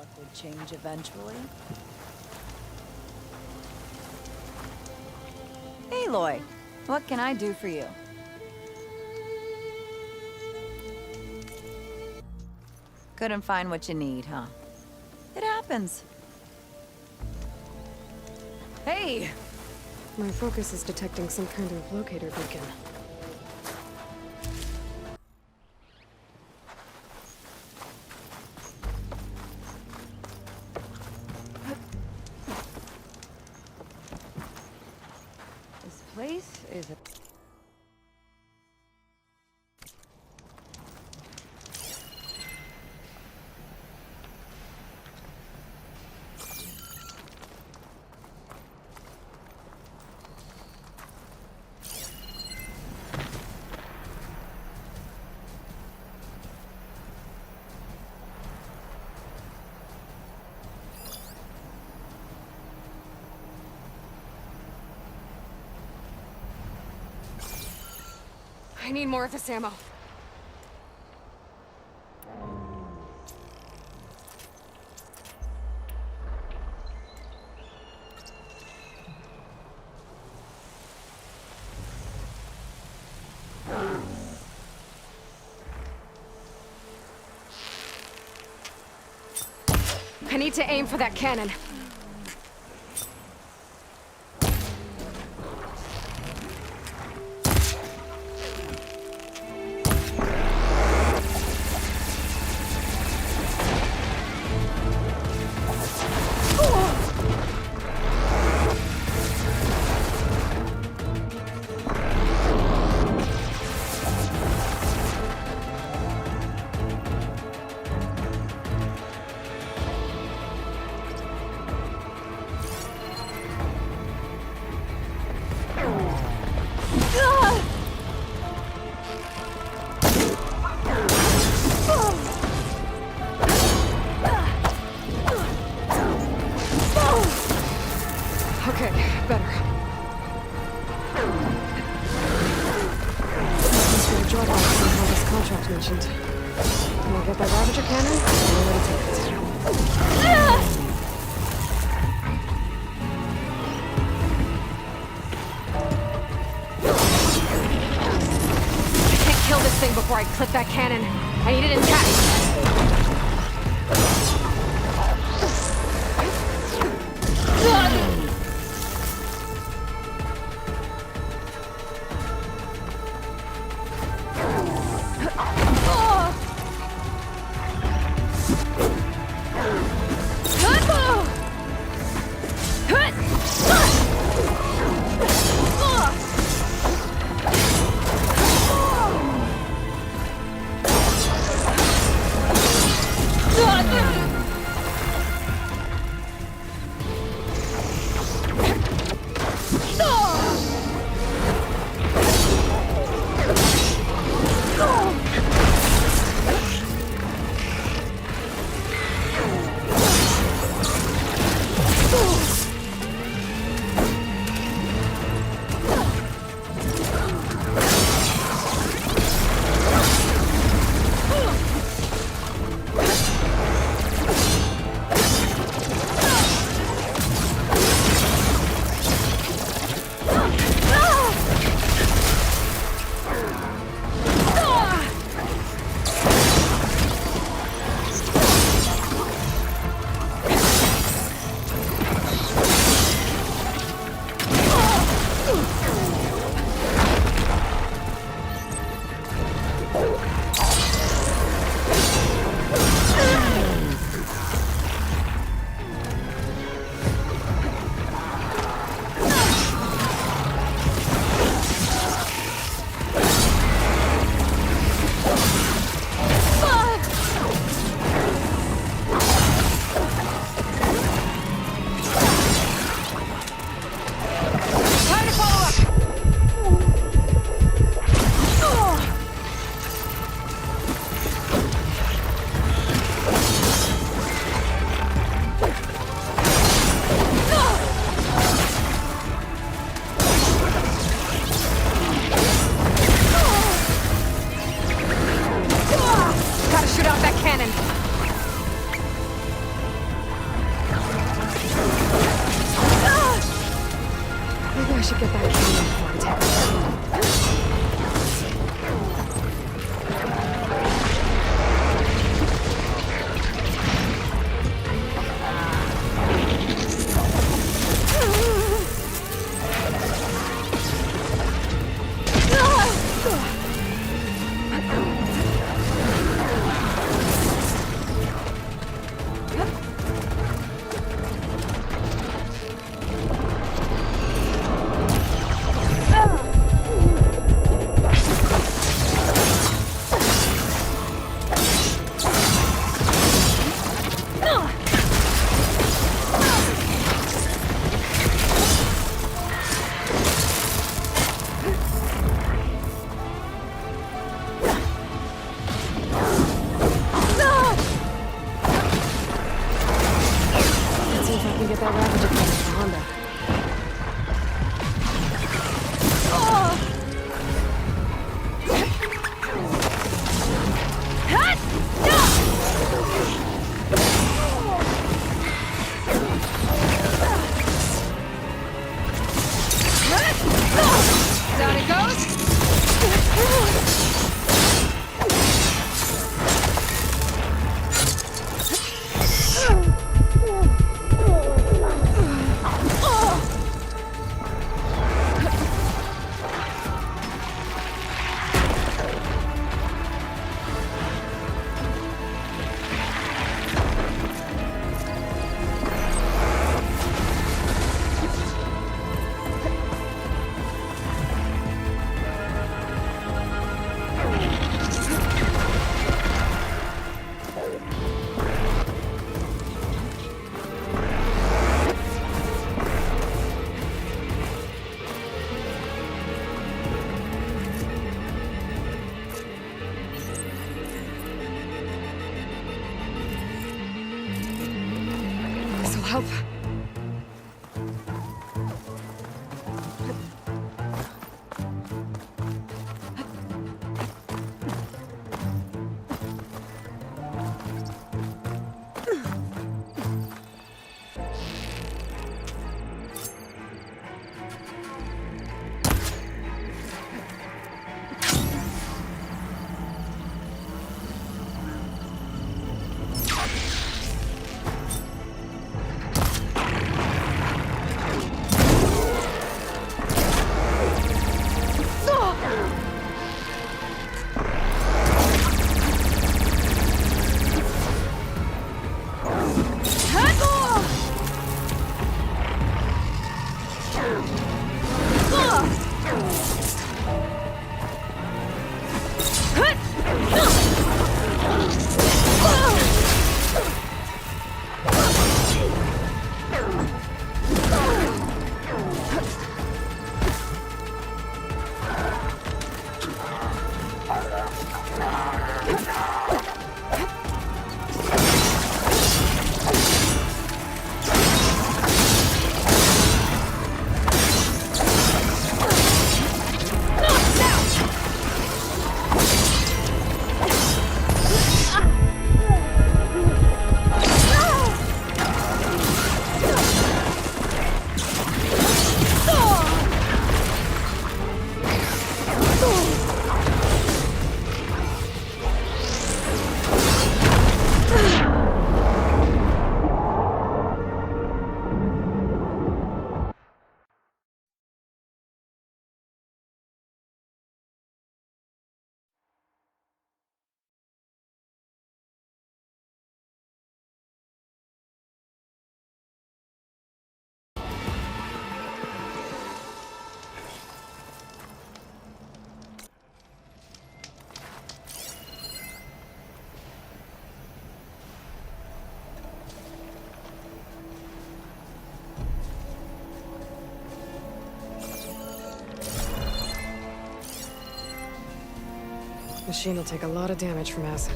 luck would change eventually. Aloy, what can I do for you? Couldn't find what you need, huh? It happens. Hey! My focus is detecting some kind of locator beacon. This place is a... I need more of this ammo. I need to aim for that cannon. Okay, better. Thanks for the job on how this contract mentioned. When I get that Ravager cannon, I know where to take it. I can't kill this thing before I clip that cannon. I need it intact. should get back here before I take help. Machine will take a lot of damage from acid.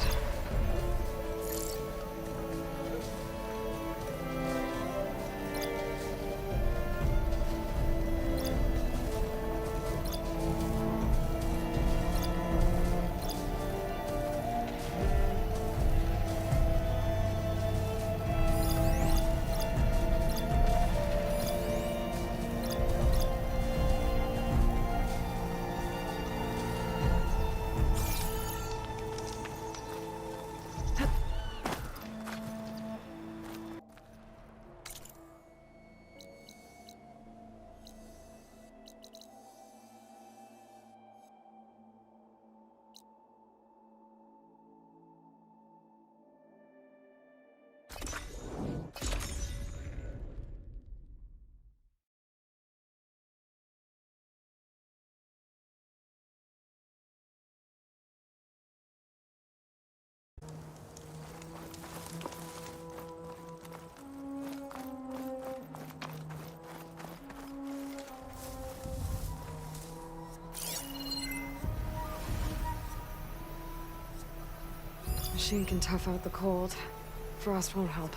machine can tough out the cold. Frost won't help.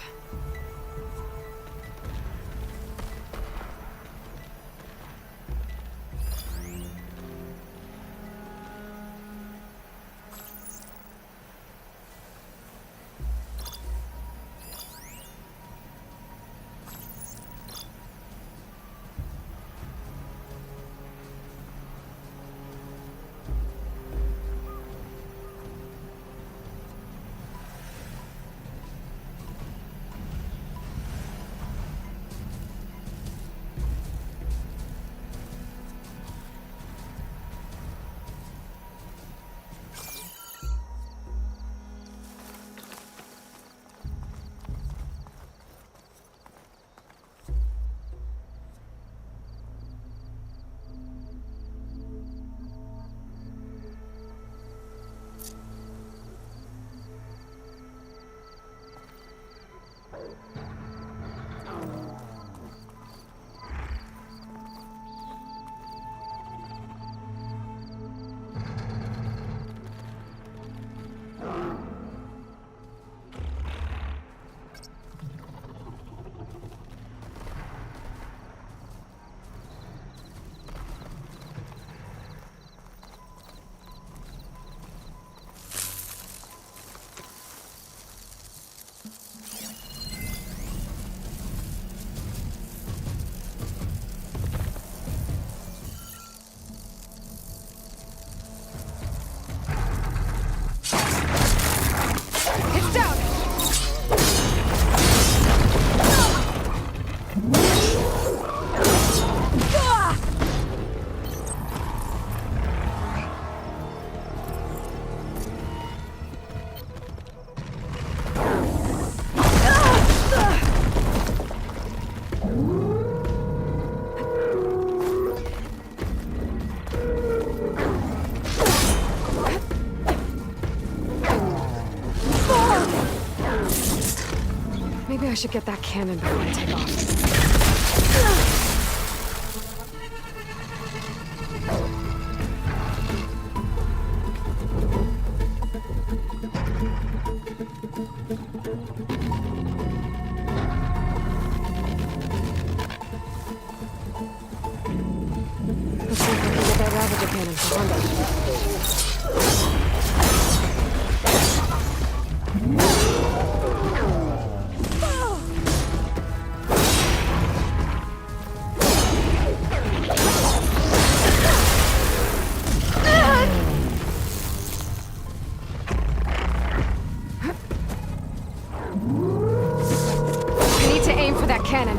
Maybe I should get that cannon before I take off. Let's see if I can get that Ravager cannon for Honda. Cannon.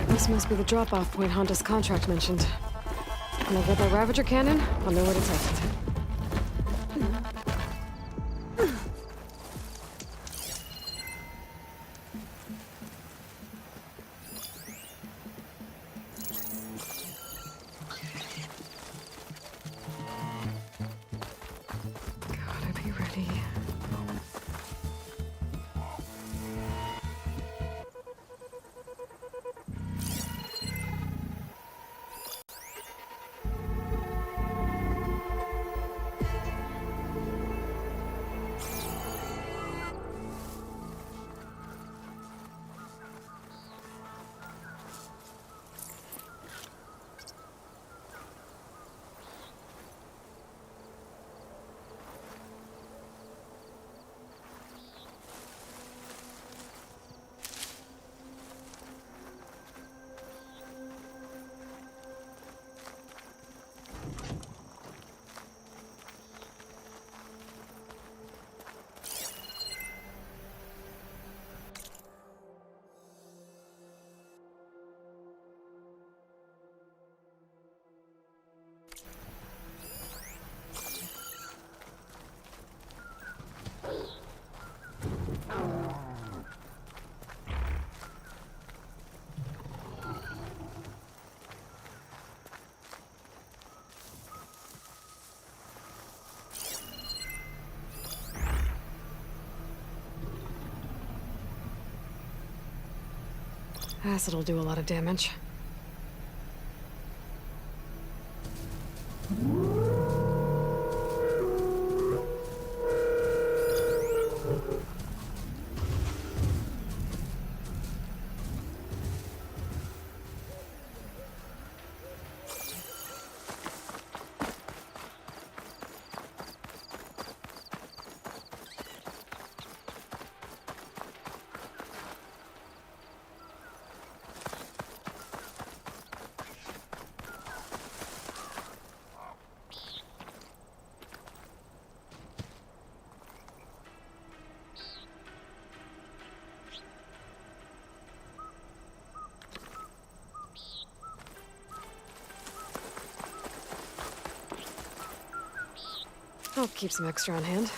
This must be the drop-off point Honda's contract mentioned. When I get that Ravager cannon, I'll know where to take it. Gotta be ready. Acid'll do a lot of damage. I'll keep some extra on hand.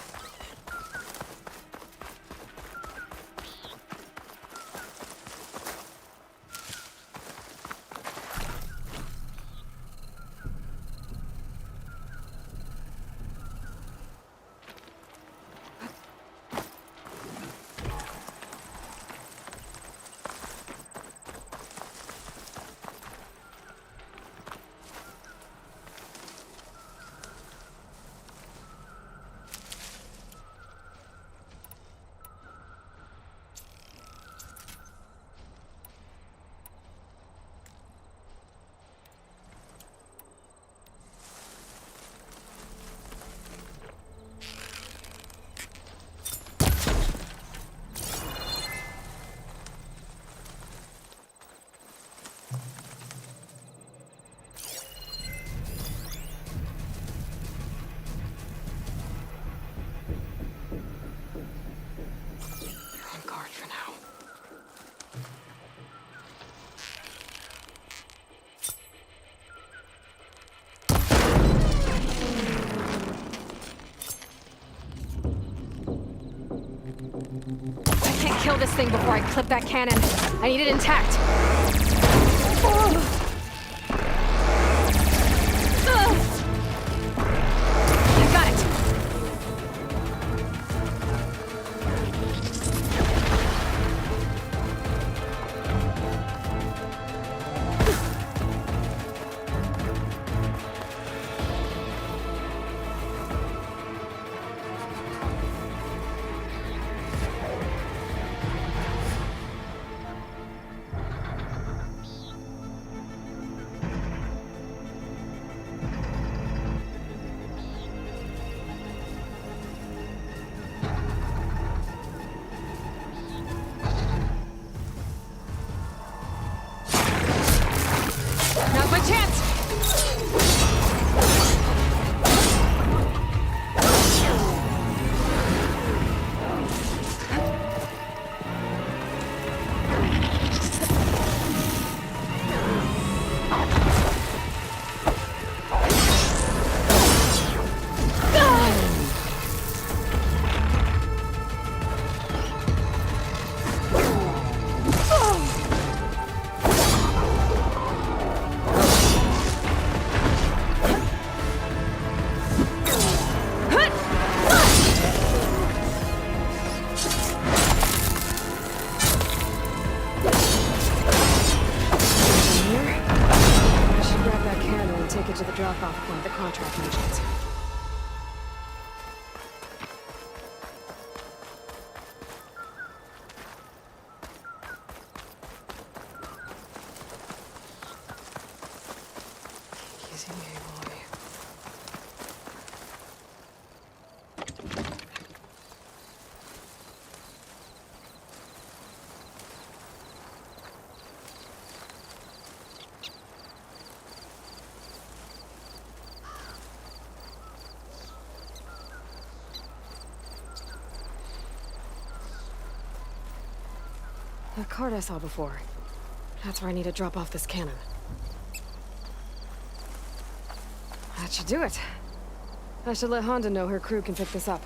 I can't kill this thing before I clip that cannon. I need it intact. I got it. Now's my chance! Take it to the drop-off point the contract mentions. Easy, boy. The cart I saw before. That's where I need to drop off this cannon. That should do it. I should let Honda know her crew can pick this up.